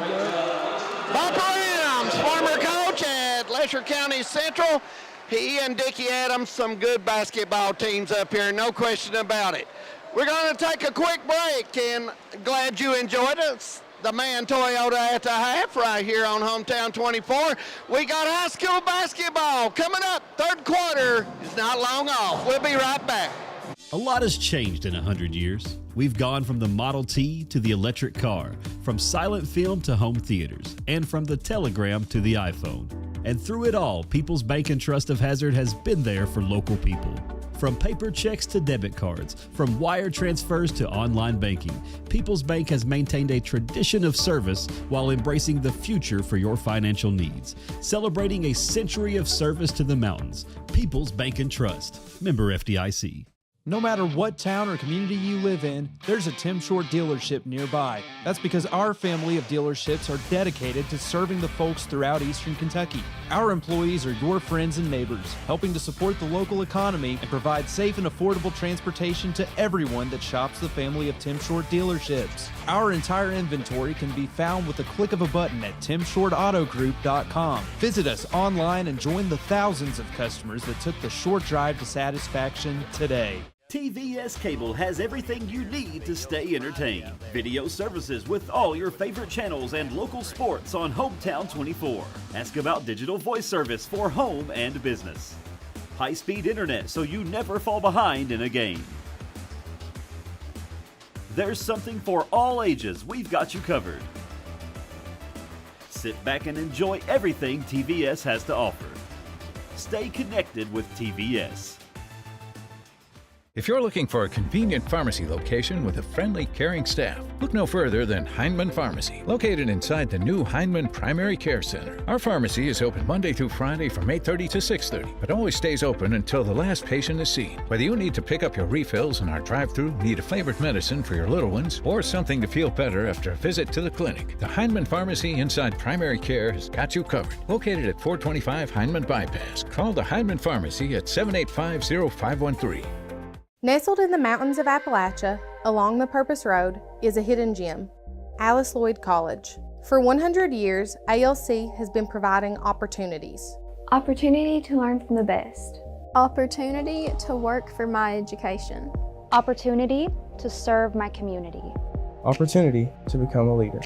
Bumper Adams, former coach at Letcher County Central. He and Dickie Adams, some good basketball teams up here, no question about it. We're going to take a quick break, and glad you enjoyed it. The Man Toyota at the half right here on Hometown 24. We got high school basketball coming up. Third quarter is not long off. We'll be right back. A lot has changed in 100 years. We've gone from the Model T to the electric car, from silent film to home theaters, and from the telegram to the iPhone. And through it all, People's Bank and Trust of Hazard has been there for local people. From paper checks to debit cards, from wire transfers to online banking, People's Bank has maintained a tradition of service while embracing the future for your financial needs. Celebrating a century of service to the mountains. People's Bank and Trust. Member FDIC. No matter what town or community you live in, there's a Tim Short dealership nearby. That's because our family of dealerships are dedicated to serving the folks throughout Eastern Kentucky. Our employees are your friends and neighbors, helping to support the local economy and provide safe and affordable transportation to everyone that shops the family of Tim Short dealerships. Our entire inventory can be found with the click of a button at timshortautogroup.com. Visit us online and join the thousands of customers that took the short drive to satisfaction today. TVS Cable has everything you need to stay entertained. Video services with all your favorite channels and local sports on Hometown 24. Ask about digital voice service for home and business. High-speed internet so you never fall behind in a game. There's something for all ages. We've got you covered. Sit back and enjoy everything TVS has to offer. Stay connected with TVS. If you're looking for a convenient pharmacy location with a friendly, caring staff, look no further than Hindman Pharmacy, located inside the new Hindman Primary Care Center. Our pharmacy is open Monday through Friday from 8:30 to 6:30, but always stays open until the last patient is seen. Whether you need to pick up your refills in our drive-thru, need a favorite medicine for your little ones, or something to feel better after a visit to the clinic, the Hindman Pharmacy inside Primary Care has got you covered. Located at 425 Hindman Bypass. Call the Hindman Pharmacy at 785-0513. Nestled in the mountains of Appalachia, along the Purpose Road, is a hidden gem, Alice Lloyd College. For 100 years, ALC has been providing opportunities. Opportunity to learn from the best. Opportunity to work for my education. Opportunity to serve my community. Opportunity to become a leader.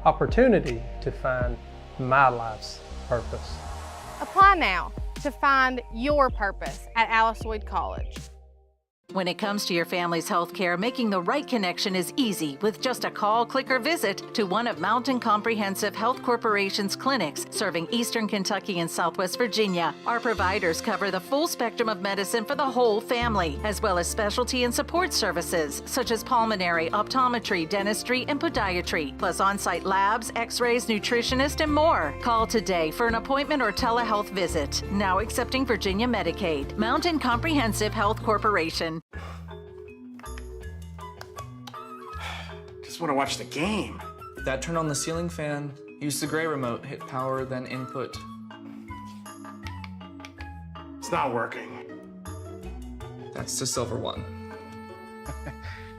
Opportunity to find my life's purpose. Apply now to find your purpose at Alice Lloyd College. When it comes to your family's health care, making the right connection is easy with just a call, click, or visit to one of Mountain Comprehensive Health Corporation's clinics serving Eastern Kentucky and Southwest Virginia. Our providers cover the full spectrum of medicine for the whole family, as well as specialty and support services such as pulmonary, optometry, dentistry, and podiatry, plus on-site labs, x-rays, nutritionist, and more. Call today for an appointment or telehealth visit. Now accepting Virginia Medicaid. Mountain Comprehensive Health Corporation. Just want to watch the game. That turn on the ceiling fan. Use the gray remote. Hit power, then input. It's not working. That's the silver one.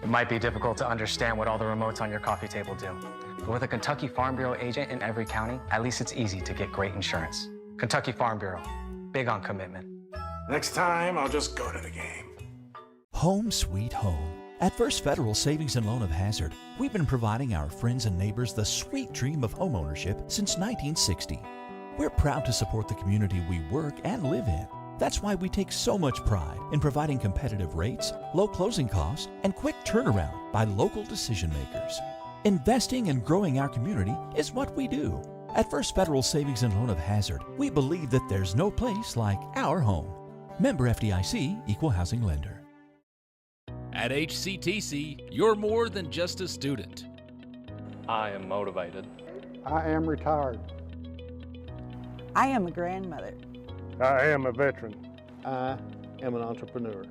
It might be difficult to understand what all the remotes on your coffee table do. But with a Kentucky Farm Bureau agent in every county, at least it's easy to get great insurance. Kentucky Farm Bureau, big on commitment. Next time, I'll just go to the game. Home sweet home. At First Federal Savings and Loan of Hazard, we've been providing our friends and neighbors the sweet dream of homeownership since 1960. We're proud to support the community we work and live in. That's why we take so much pride in providing competitive rates, low closing costs, and quick turnaround by local decision makers. Investing and growing our community is what we do. At First Federal Savings and Loan of Hazard, we believe that there's no place like our home. Member FDIC, Equal Housing Lender. At HCTC, you're more than just a student. I am motivated. I am retired. I am a grandmother. I am a veteran. I am an entrepreneur.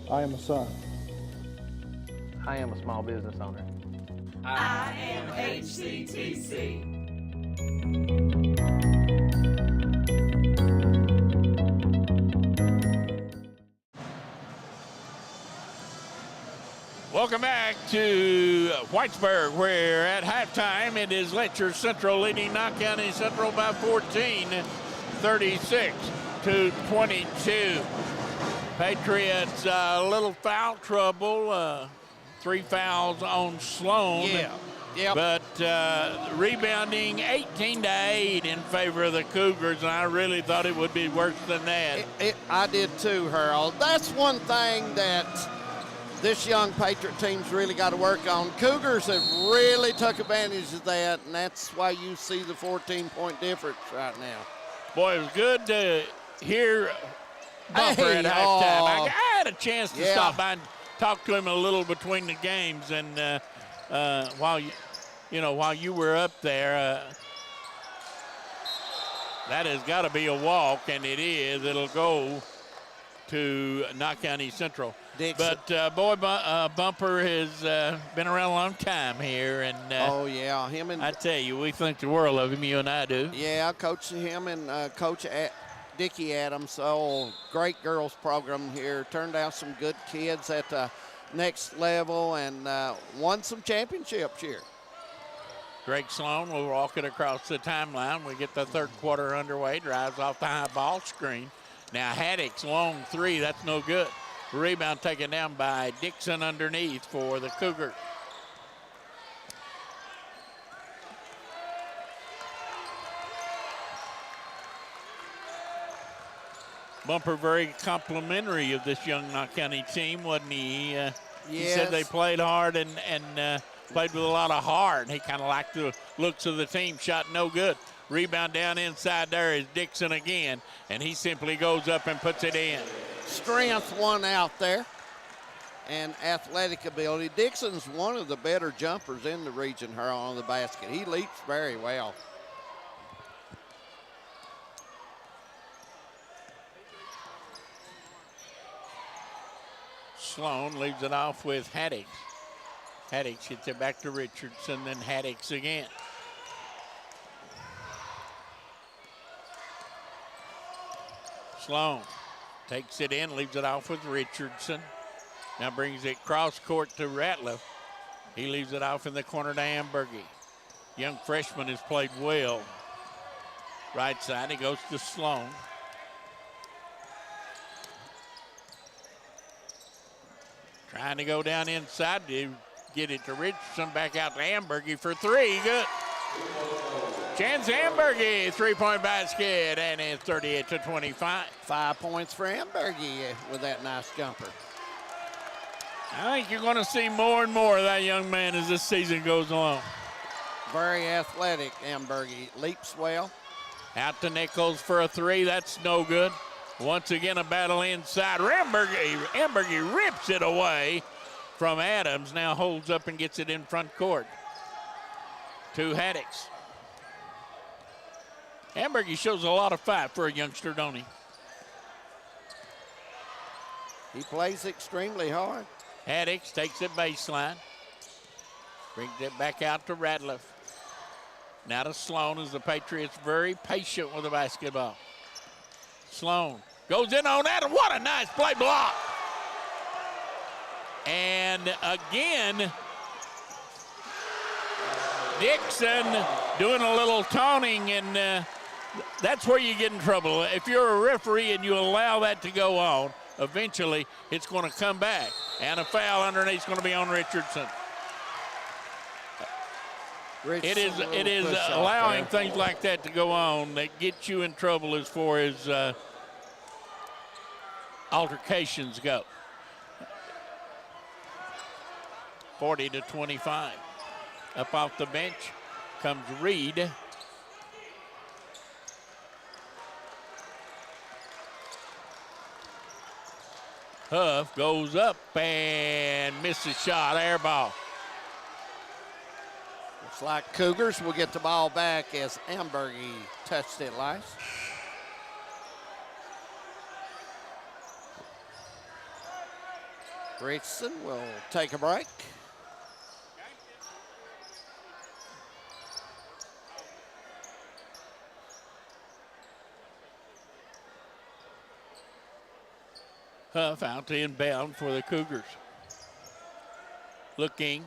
I am a son. I am a small business owner. I am HCTC. Welcome back to Whitesburg, where at halftime it is Letcher Central leading Knott County Central by 14, 36-22. Patriots a little foul trouble, 3 fouls on Sloan. Yeah. Yep. But rebounding 18-8 in favor of the Cougars, and I really thought it would be worse than that. I did too, Harold. That's one thing that this young Patriot team's really got to work on. Cougars have really took advantage of that, and that's why you see the 14-point difference right now. Boy, it was good to hear Bumper at halftime. I had a chance to stop by and talk to him a little between the games, and while you were up there, that has got to be a walk, and it is. It'll go to Knott County Central. Dixon. But Bumper has been around a long time here, and oh yeah, him and I tell you, we think the world of him. You and I do. Yeah, Coach him and Coach Dickie Adams. Oh, great girls program here. Turned out some good kids at the next level and won some championships here. Greg Sloan will walk it across the timeline. We get the third quarter underway. Drives off the high ball screen. Now Haddock's long three. That's no good. Rebound taken down by Dixon underneath for the Cougars. Bumper very complimentary of this young Knott County team, wasn't he? He said they played hard and played with a lot of heart. He kind of liked the looks of the team. Shot no good. Rebound down inside there is Dixon again, and he simply goes up and puts it in. Strength won out there and athletic ability. Dixon's one of the better jumpers in the region here on the basket. He leaps very well. Sloan leaves it off with Haddix. Haddix hits it back to Richardson, then Haddix again. Sloan takes it in, leaves it off with Richardson. Now brings it cross court to Ratliff. He leaves it off in the corner to Ambergy. Young freshman has played well. Right side, he goes to Sloan. Trying to go down inside to get it to Richardson. Back out to Ambergy for three. Good. Chance Ambergy, three-point basket, and it's 38-25. 5 points for Ambergy with that nice jumper. I think you're going to see more and more of that young man as this season goes along. Very athletic, Ambergy. Leaps well. Out to Nichols for a three. That's no good. Once again, a battle inside. Ambergy rips it away from Adams. Now holds up and gets it in front court to Haddix. Ambergy shows a lot of fight for a youngster, don't he? He plays extremely hard. Haddix takes it baseline. Brings it back out to Ratliff. Now to Sloan as the Patriots very patient with the basketball. Sloan goes in on that. What a nice play block. And again, Dixon doing a little taunting, and that's where you get in trouble. If you're a referee and you allow that to go on, eventually it's going to come back. And a foul underneath is going to be on Richardson. It is allowing things like that to go on that get you in trouble as far as altercations go. 40-25. Up off the bench comes Reed. Huff goes up and misses shot, air ball. Looks like Cougars will get the ball back as Ambergy touched it last. Richardson will take a break. Huff out to inbound for the Cougars. Looking,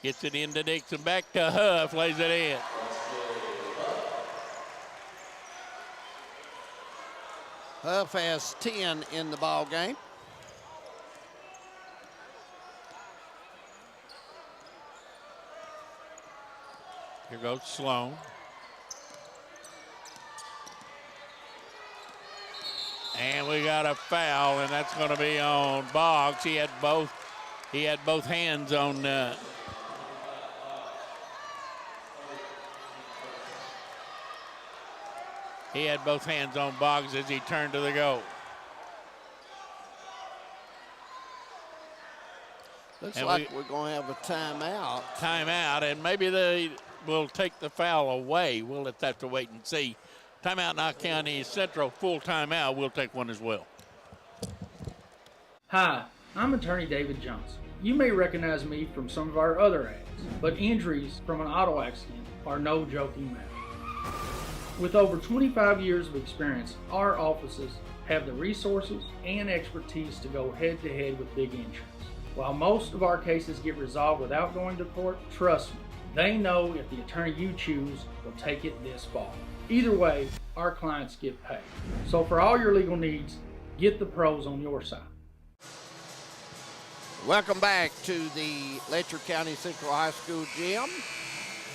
gets it into Dixon, back to Huff, lays it in. Huff has 10 in the ball game. Here goes Sloan. And we got a foul, and that's going to be on Boggs. He had both hands on Boggs as he turned to the goal. Looks like we're going to have a timeout. Timeout, and maybe they will take the foul away. We'll have to wait and see. Timeout, Knott County Central, full timeout. We'll take one as well. Hi, I'm attorney David Johnson. You may recognize me from some of our other ads, but injuries from an auto accident are no joking matter. With over 25 years of experience, our offices have the resources and expertise to go head-to-head with big insurance. While most of our cases get resolved without going to court, trust me, they know if the attorney you choose will take it this far. Either way, our clients get paid. So for all your legal needs, get the pros on your side. Welcome back to the Letcher County Central High School gym.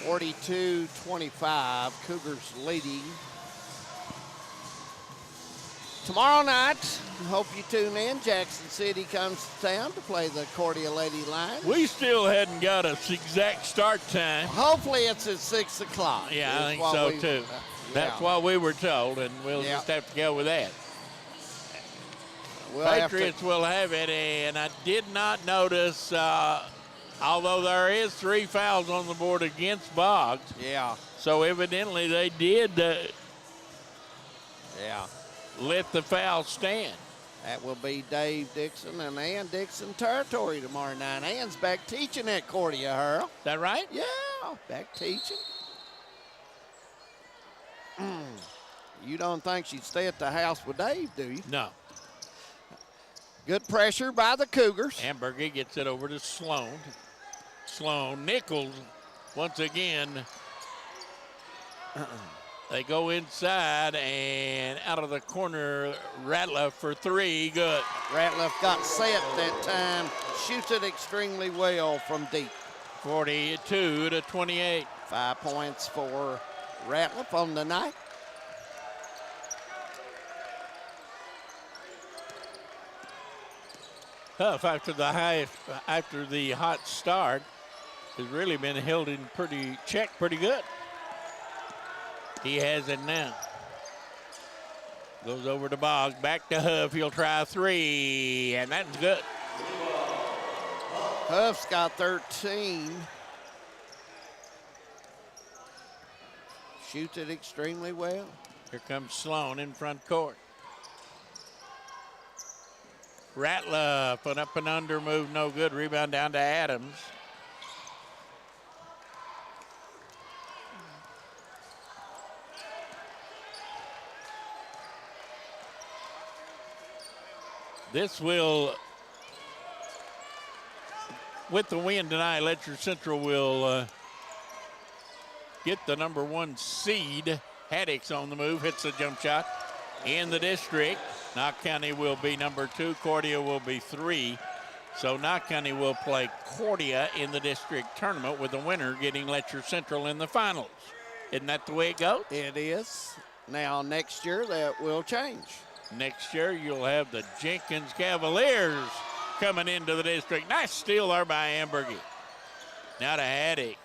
42-25, Cougars leading. Tomorrow night, hope you tune in. Jackson City comes to town to play the Cordia Lady Lions. We still hadn't got an exact start time. Hopefully it's at 6 o'clock. Yeah, I think so too. That's what we were told, and we'll just have to go with that. Patriots will have it, and I did not notice, although there is 3 fouls on the board against Boggs. Yeah. So evidently they did let the foul stand. That will be Dave Dixon and Ann Dixon territory tomorrow night. Ann's back teaching at Cordia, Earl. Is that right? Yeah, back teaching. You don't think she'd stay at the house with Dave, do you? No. Good pressure by the Cougars. Ambergy gets it over to Sloan. Nichols, once again, they go inside and out of the corner, Ratliff for 3, good. Ratliff got set that time. shoots it extremely well from deep. 42-28. 5 points for Ratliff on the night. Huff, after the hot start, has really been held in pretty good. He has it now. Goes over to Boggs, back to Huff. He'll try a three, and that's good. Huff's got 13. Shoots it extremely well. Here comes Sloan in front court. Ratliff, an up and under move, no good. Rebound down to Adams. This will, with the win tonight, Letcher Central will get the #1 seed. Haddix on the move, hits a jump shot in the district. Knott County will be #2, Cordia will be 3. So Knott County will play Cordia in the district tournament, with the winner getting Letcher Central in the finals. Isn't that the way it goes? It is. Now next year that will change. Next year you'll have the Jenkins Cavaliers coming into the district. Nice steal there by Ambergy. Now to Haddix.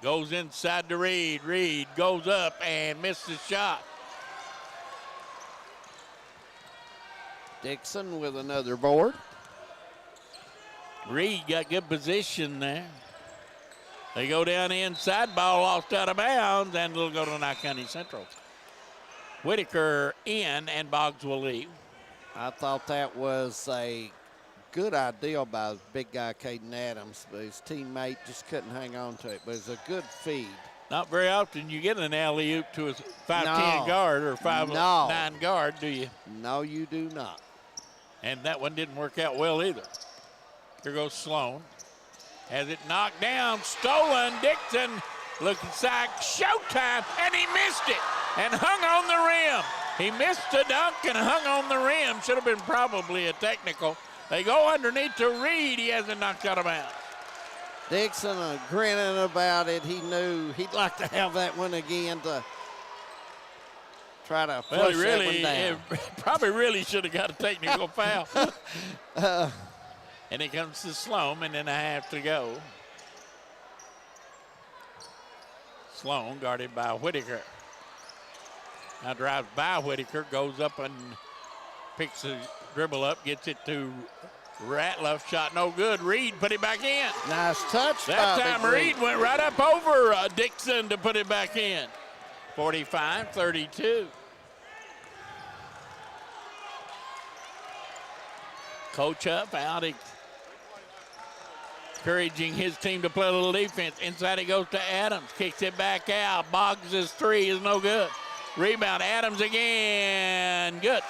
Goes inside to Reed. Reed goes up and missed the shot. Dixon with another board. Reed got good position there. They go down inside, ball lost out of bounds, and it'll go to Knott County Central. Whitaker in, and Boggs will leave. I thought that was a good idea by big guy Caden Adams, but his teammate just couldn't hang on to it. But it's a good feed. Not very often you get an alley-oop to a 5'10" guard or 5'9" guard, do you? No, you do not. And that one didn't work out well either. Here goes Sloan. Has it knocked down, stolen. Dixon looking like showtime, and he missed it and hung on the rim. He missed the dunk and hung on the rim. Should have been probably a technical. They go underneath to Reed. He hasn't knocked out of bounds. Dixon grinning about it. He knew he'd like to have that one again to try to flush that one down. Probably really should have got a technical foul. And it comes to Sloan, and then a half to go. Sloan guarded by Whitaker. Now drives by Whitaker, goes up and picks the dribble up, gets it to Ratliff. Shot no good. Reed put it back in. Nice touch. That time Reed went right up over Dixon to put it back in. 45-32. Coach Huff out, encouraging his team to play a little defense. Inside it goes to Adams. Kicks it back out. Boggs' three is no good. Rebound, Adams again. Good.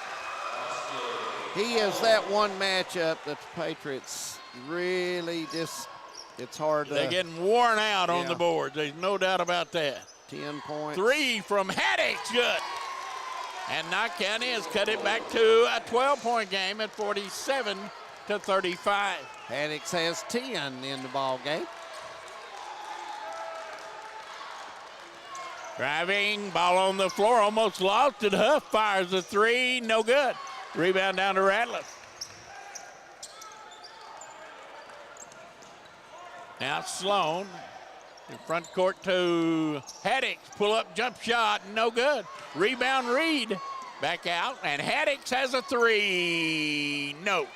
He is that one matchup that the Patriots really just, it's hard to. They're getting worn out on the boards. There's no doubt about that. 10 points. 3 from Haddix, good. And Knott County has cut it back to a 12-point game at 47-35. Haddix has 10 in the ball game. Driving, ball on the floor, almost lost it. Huff fires a three, no good. Rebound down to Ratliff. Now Sloan in front court to Haddix. Pull up jump shot, no good. Rebound Reed. Back out, and Haddix has a three. No.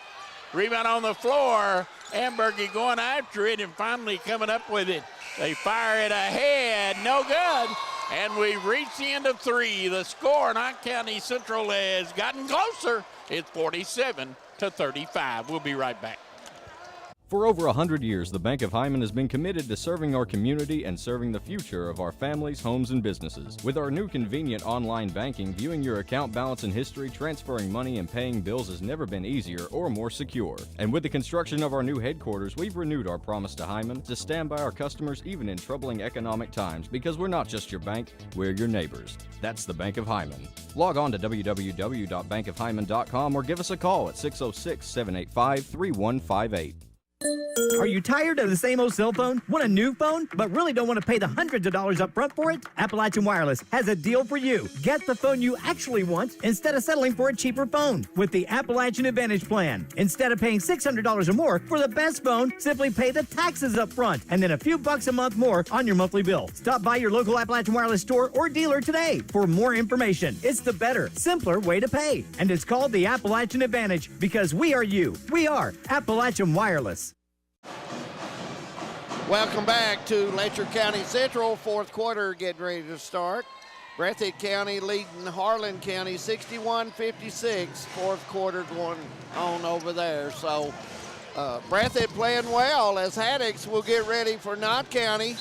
Rebound on the floor. Ambergy going after it and finally coming up with it. They fire it ahead, no good. And we've reached the end of 3. The score, Knott County Central has gotten closer. It's 47-35. We'll be right back. For over 100 years, the Bank of Hyman has been committed to serving our community and serving the future of our families, homes, and businesses. With our new convenient online banking, viewing your account balance and history, transferring money, and paying bills has never been easier or more secure. And with the construction of our new headquarters, we've renewed our promise to Hyman to stand by our customers even in troubling economic times, because we're not just your bank, we're your neighbors. That's the Bank of Hyman. Log on to www.bankofhyman.com or give us a call at 606-785-3158. Are you tired of the same old cell phone? Want a new phone, but really don't want to pay the hundreds of dollars up front for it? Appalachian Wireless has a deal for you. Get the phone you actually want instead of settling for a cheaper phone with the Appalachian Advantage plan. Instead of paying $600 or more for the best phone, simply pay the taxes up front and then a few bucks a month more on your monthly bill. Stop by your local Appalachian Wireless store or dealer today for more information. It's the better, simpler way to pay. And it's called the Appalachian Advantage because we are you. We are Appalachian Wireless. Welcome back to Letcher County Central. Fourth quarter getting ready to start. Breathitt County leading Harlan County 61-56. Fourth quarter going on over there. So Breathitt playing well as Haddix will get ready for Knott County.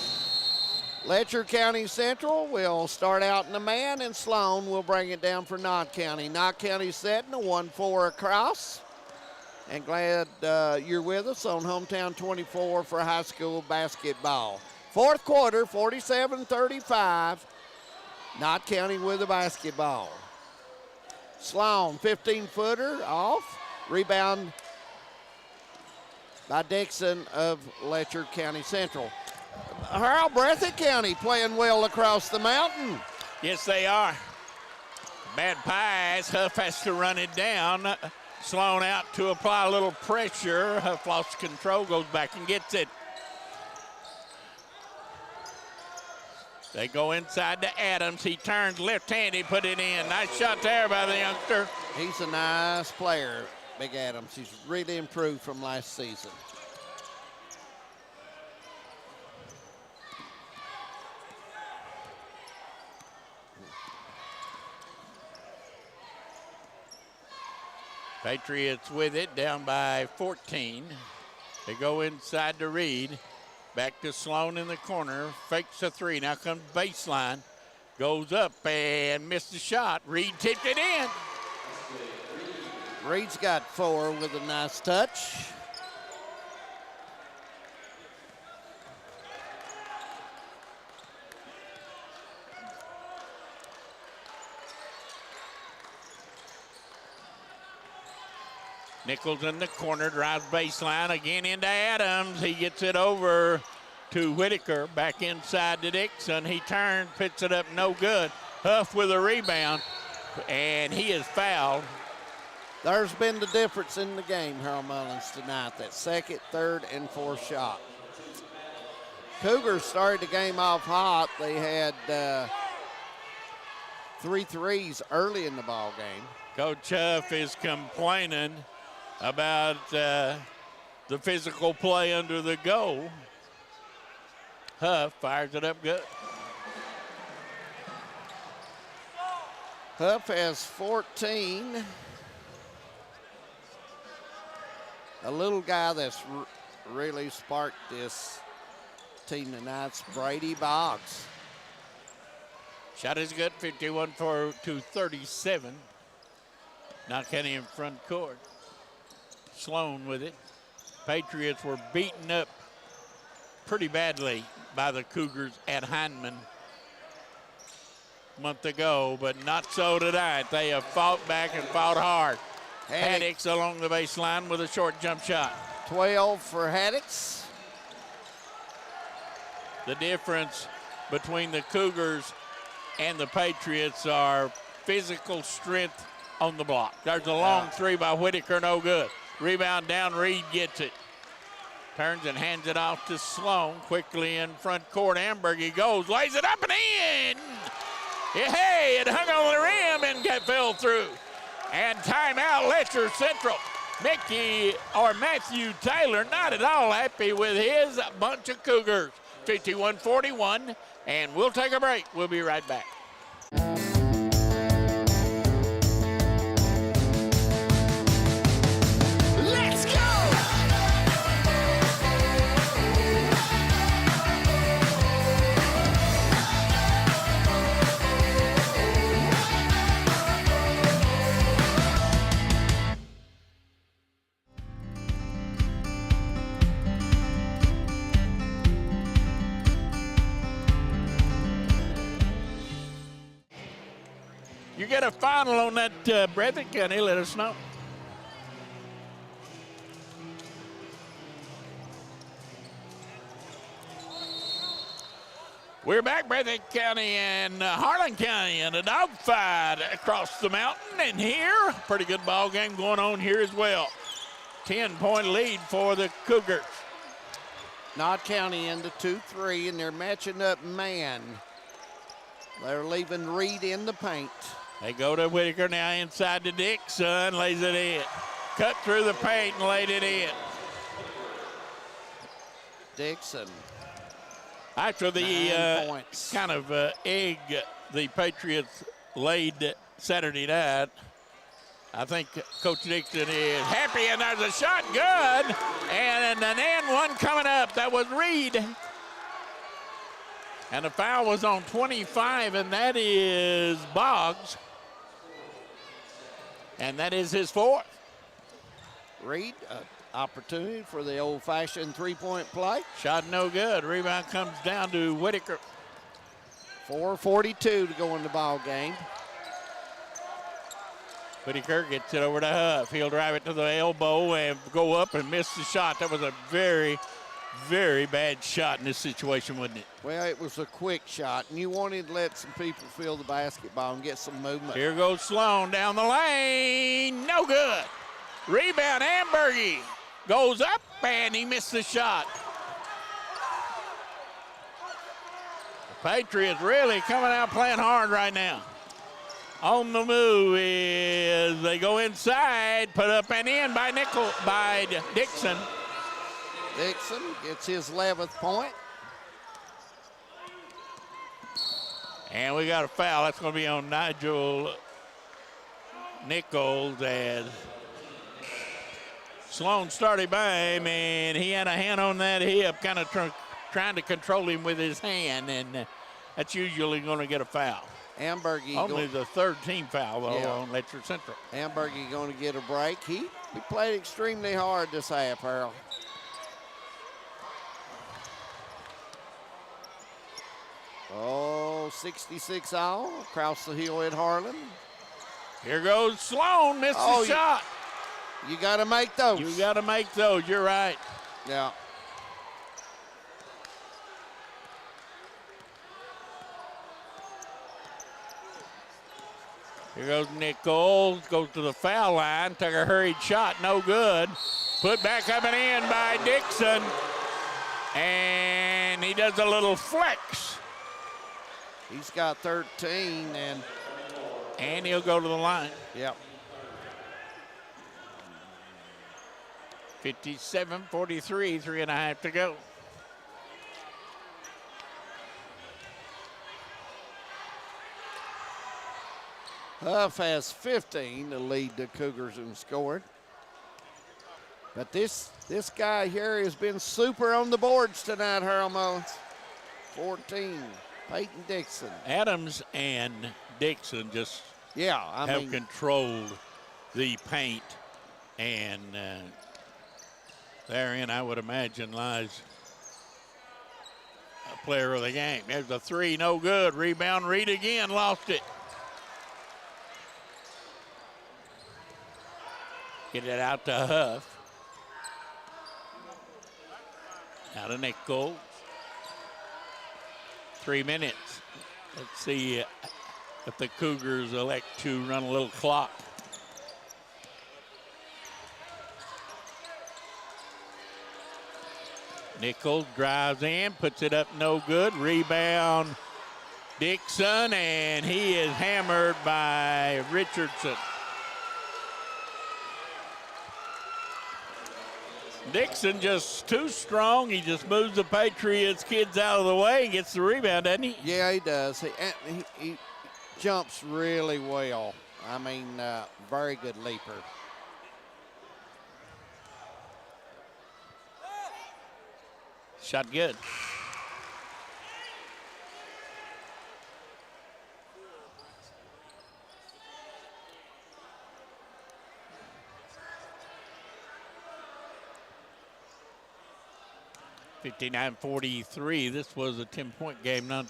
Letcher County Central will start out in the man, and Sloan will bring it down for Knott County. Knott County setting a 1-4 across. And glad you're with us on Hometown 24 for high school basketball. Fourth quarter, 47-35. Knott County with the basketball. Sloan, 15-footer off. Rebound by Dixon of Letcher County Central. Harold, Breathitt County playing well across the mountain. Yes, they are. Bad pass. Huff has to run it down. Sloan out to apply a little pressure. Huff lost control, goes back and gets it. They go inside to Adams. He turns left-handed, put it in. Nice shot there by the youngster. He's a nice player, Big Adams. He's really improved from last season. Patriots with it, down by 14. They go inside to Reed. Back to Sloan in the corner. Fakes a three. Now comes baseline. Goes up and missed the shot. Reed tipped it in. Reed's got 4 with a nice touch. Nichols in the corner, drives baseline, again into Adams. He gets it over to Whitaker, back inside to Dixon. He turns, puts it up, no good. Huff with a rebound, and he is fouled. There's been the difference in the game, Harold Mullins, tonight, that second, third, and fourth shot. Cougars started the game off hot. They had 3 threes early in the ball game. Coach Huff is complaining about the physical play under the goal. Huff fires it up good. Huff has 14. A little guy that's really sparked this team tonight's Brady Boggs. Shot is good, 51-37. Knott County in front court. Sloan with it. Patriots were beaten up pretty badly by the Cougars at Hindman a month ago, but not so tonight. They have fought back and fought hard. Haddix along the baseline with a short jump shot. 12 for Haddix. The difference between the Cougars and the Patriots are physical strength on the block. There's a long three by Whitaker, no good. Rebound down, Reed gets it. Turns and hands it off to Sloan. Quickly in front court, Amberg, he goes, lays it up and in. Yeah, hey, it hung on the rim and fell through. And timeout, Letcher Central. Matthew Taylor not at all happy with his bunch of Cougars. 51-41, and we'll take a break. We'll be right back. Let's go! you get a final on that, Breathitt County, let us know. We're back, Breathitt County and Harlan County in a dogfight across the mountain. And here, pretty good ball game going on here as well. 10-point lead for the Cougars. Knott County into 2-3, and they're matching up man. They're leaving Reed in the paint. They go to Whitaker now inside to Dixon, lays it in. Cut through the paint and laid it in. Dixon. After the kind of egg the Patriots laid Saturday night, I think Coach Dixon is happy, and there's a shot good, and an and one coming up. That was Reed. And the foul was on 25, and that is Boggs. And that is his fourth. Reed, opportunity for the old-fashioned three-point play. Shot no good. Rebound comes down to Whitaker. 4:42 to go in the ball game. Whitaker gets it over to Huff. He'll drive it to the elbow and go up and miss the shot. That was a very, very bad shot in this situation, wasn't it? Well, it was a quick shot, and you wanted to let some people feel the basketball and get some movement. Here goes Sloan down the lane. No good. Rebound, Ambergy goes up, and he missed the shot. The Patriots really coming out playing hard right now. On the move is they go inside, put up and in by Dixon. Dixon gets his 11th point. And we got a foul. That's going to be on Nigel Nichols as Sloan started by him, and he had a hand on that hip, kind of trying to control him with his hand, and that's usually going to get a foul. Ambergy only the third team foul, though, Yeah. on Letcher Central. Ambergy going to get a break. He played extremely hard this half, Harold. Oh, 66 all across the hill at Harlan. Here goes Sloan, missed the shot. You got to make those. You got to make those, you're right. Yeah. Here goes Nichols, goes to the foul line, took a hurried shot, no good. Put back up and in by Dixon, and he does a little flex. He's got 13, and he'll go to the line. Yep. 57-43, 3.5 to go. Huff has 15 to lead the Cougars in scoring. But this guy here has been super on the boards tonight, Harold Mullins. 14, Peyton Dixon. Adams and Dixon just have controlled the paint, and therein I would imagine lies a player of the game. There's a three, no good. Rebound, Reed again, lost it. Get it out to Huff. Out of Nichols. 3 minutes. Let's see if the Cougars elect to run a little clock. Nichols drives in, puts it up, no good. Rebound, Dixon, and he is hammered by Richardson. Dixon just too strong. He just moves the Patriots kids out of the way and gets the rebound, doesn't he? Yeah, he does. He jumps really well. I mean, very good leaper. Shot good. (59-43). This was a 10-point game not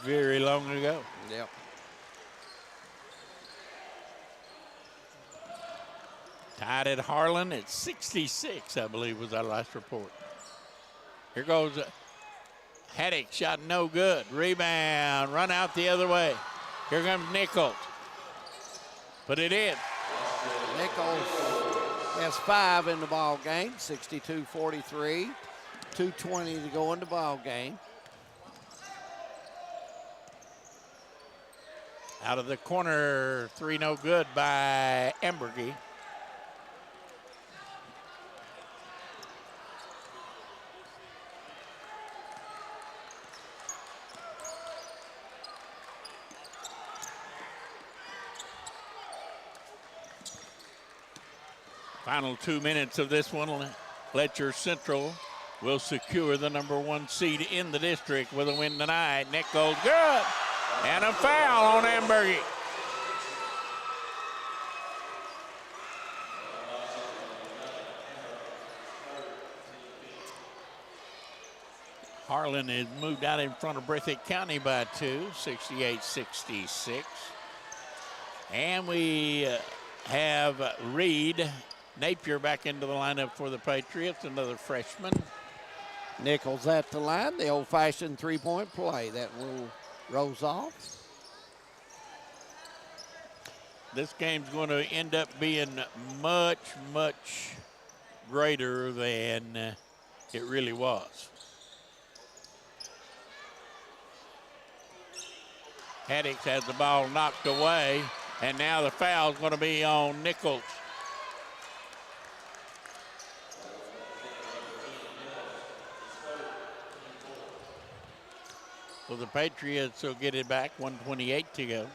very long ago. Yep. Tied at Harlan at 66, I believe was our last report. Here goes Haddock, shot no good. Rebound, run out the other way. Here comes Nichols. Put it in. Nichols has 5 in the ball game, 62-43. 2:20 to go in the ball game. Out of the corner, 3 no good by Embergy. Final 2 minutes of this one. Letcher Central will secure the #1 seed in the district with a win tonight. Nichols, good. And a foul on Ambergy. Harlan has moved out in front of Breathitt County by 2, 68-66. And we have Reed Napier back into the lineup for the Patriots, another freshman. Nichols at the line, the old-fashioned three-point play. That rolls off. This game's going to end up being much, much greater than it really was. Haddix has the ball knocked away, and now the foul's going to be on Nichols. Well, the Patriots will get it back, 1:28 to go.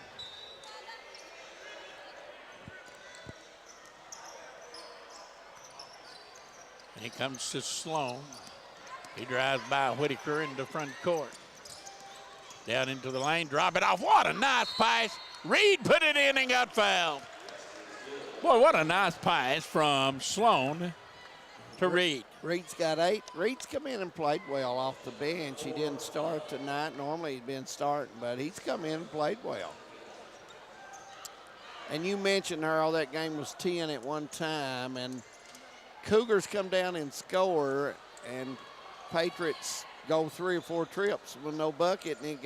And he comes to Sloan. He drives by Whitaker into front court. Down into the lane, drop it off. What a nice pass. Reed put it in and got fouled. Boy, what a nice pass from Sloan to Reed. Reed's got 8. Reed's come in and played well off the bench. He didn't start tonight. Normally he'd been starting, but he's come in and played well. And you mentioned, Earl, that game was 10 at one time, and Cougars come down and score, and Patriots go 3 or 4 trips with no bucket, and he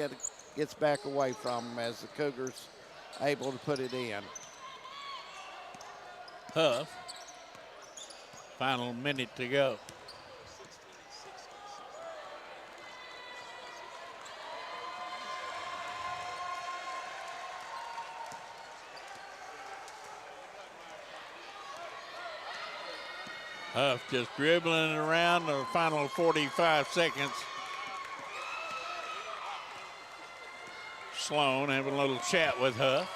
gets back away from them as the Cougars able to put it in. Huff. Final minute to go. Huff just dribbling around the final 45 seconds. Sloan having a little chat with Huff.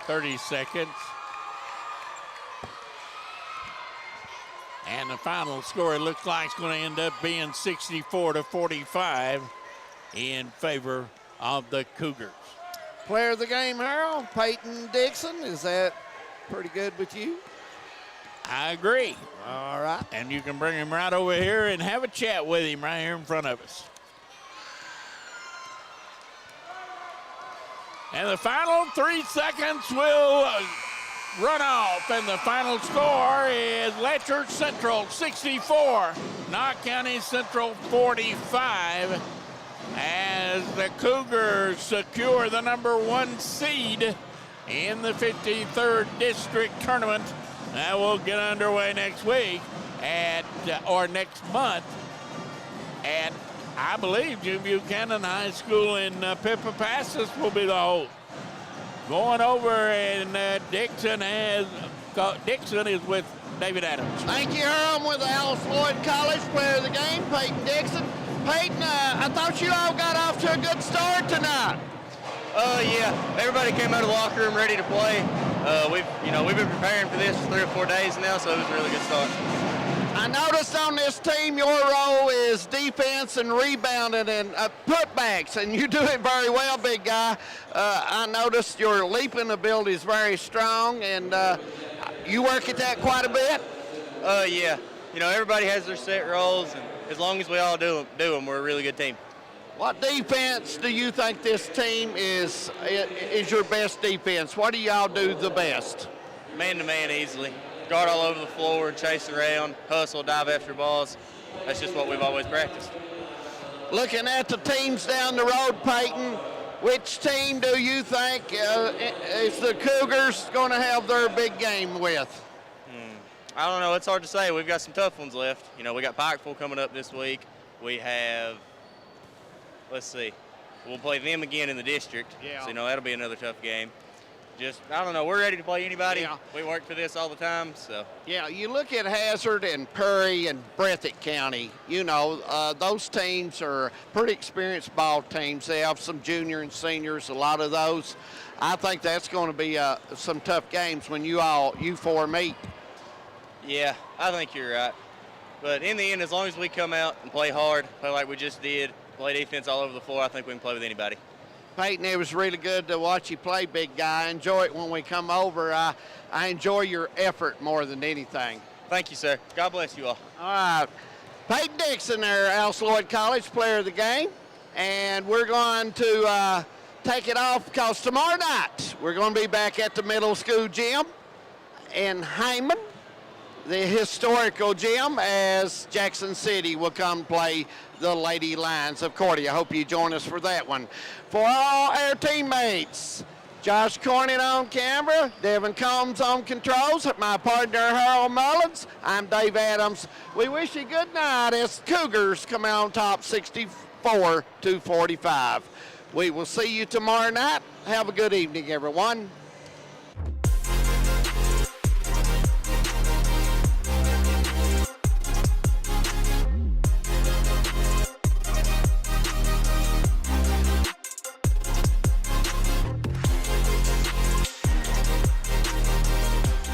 .30 seconds. And the final score, it looks like it's going to end up being 64-45 in favor of the Cougars. Player of the game, Harold, Peyton Dixon. Is that pretty good with you? I agree. All right. And you can bring him right over here and have a chat with him right here in front of us. And the final 3 seconds will run off, and the final score is Letcher Central 64, Knott County Central 45, as the Cougars secure the #1 seed in the 53rd District Tournament. That will get underway next week or next month at, I believe, Jim Buchanan High School in Pippa Passes will be the host. Going over, and Dixon is with David Adams. Thank you, Earl. I'm with the Alice Lloyd College player of the game, Peyton Dixon. Peyton, I thought you all got off to a good start tonight. Yeah, everybody came out of the locker room ready to play. We've been preparing for this 3 or 4 days now, so it was a really good start. I noticed on this team your role is defense and rebounding and putbacks, and you do it very well, big guy. I noticed your leaping ability is very strong, and you work at that quite a bit? Yeah. Everybody has their set roles, and as long as we all do them, we're a really good team. What defense do you think this team is your best defense? What do y'all do the best? Man-to-man easily. Guard all over the floor, chase around, hustle, dive after balls. That's just what we've always practiced. Looking at the teams down the road, Peyton, which team do you think is the Cougars going to have their big game with? I don't know. It's hard to say. We've got some tough ones left. You know, we got Pikeville coming up this week. We have, let's see, we'll play them again in the district. Yeah. So, you know, that'll be another tough game. Just, I don't know, we're ready to play anybody. Yeah. We work for this all the time, so. Yeah, you look at Hazard and Perry and Breathitt County, you know, those teams are pretty experienced ball teams. They have some junior and seniors, a lot of those. I think that's going to be some tough games when you four meet. Yeah, I think you're right. But in the end, as long as we come out and play hard, play like we just did, play defense all over the floor, I think we can play with anybody. Peyton, it was really good to watch you play, big guy. I enjoy it when we come over. I enjoy your effort more than anything. Thank you, sir. God bless you all. All right. Peyton Dixon there, Alice Lloyd College, player of the game. And we're going to take it off because tomorrow night we're going to be back at the middle school gym in Hyman, the historical gym, as Jackson City will come play the Lady Lions of Cordy. I hope you join us for that one. For all our teammates, Josh Cornyn on camera, Devin Combs on controls, my partner Harold Mullins, I'm Dave Adams. We wish you good night as Cougars come out on top 64-45. We will see you tomorrow night. Have a good evening, everyone.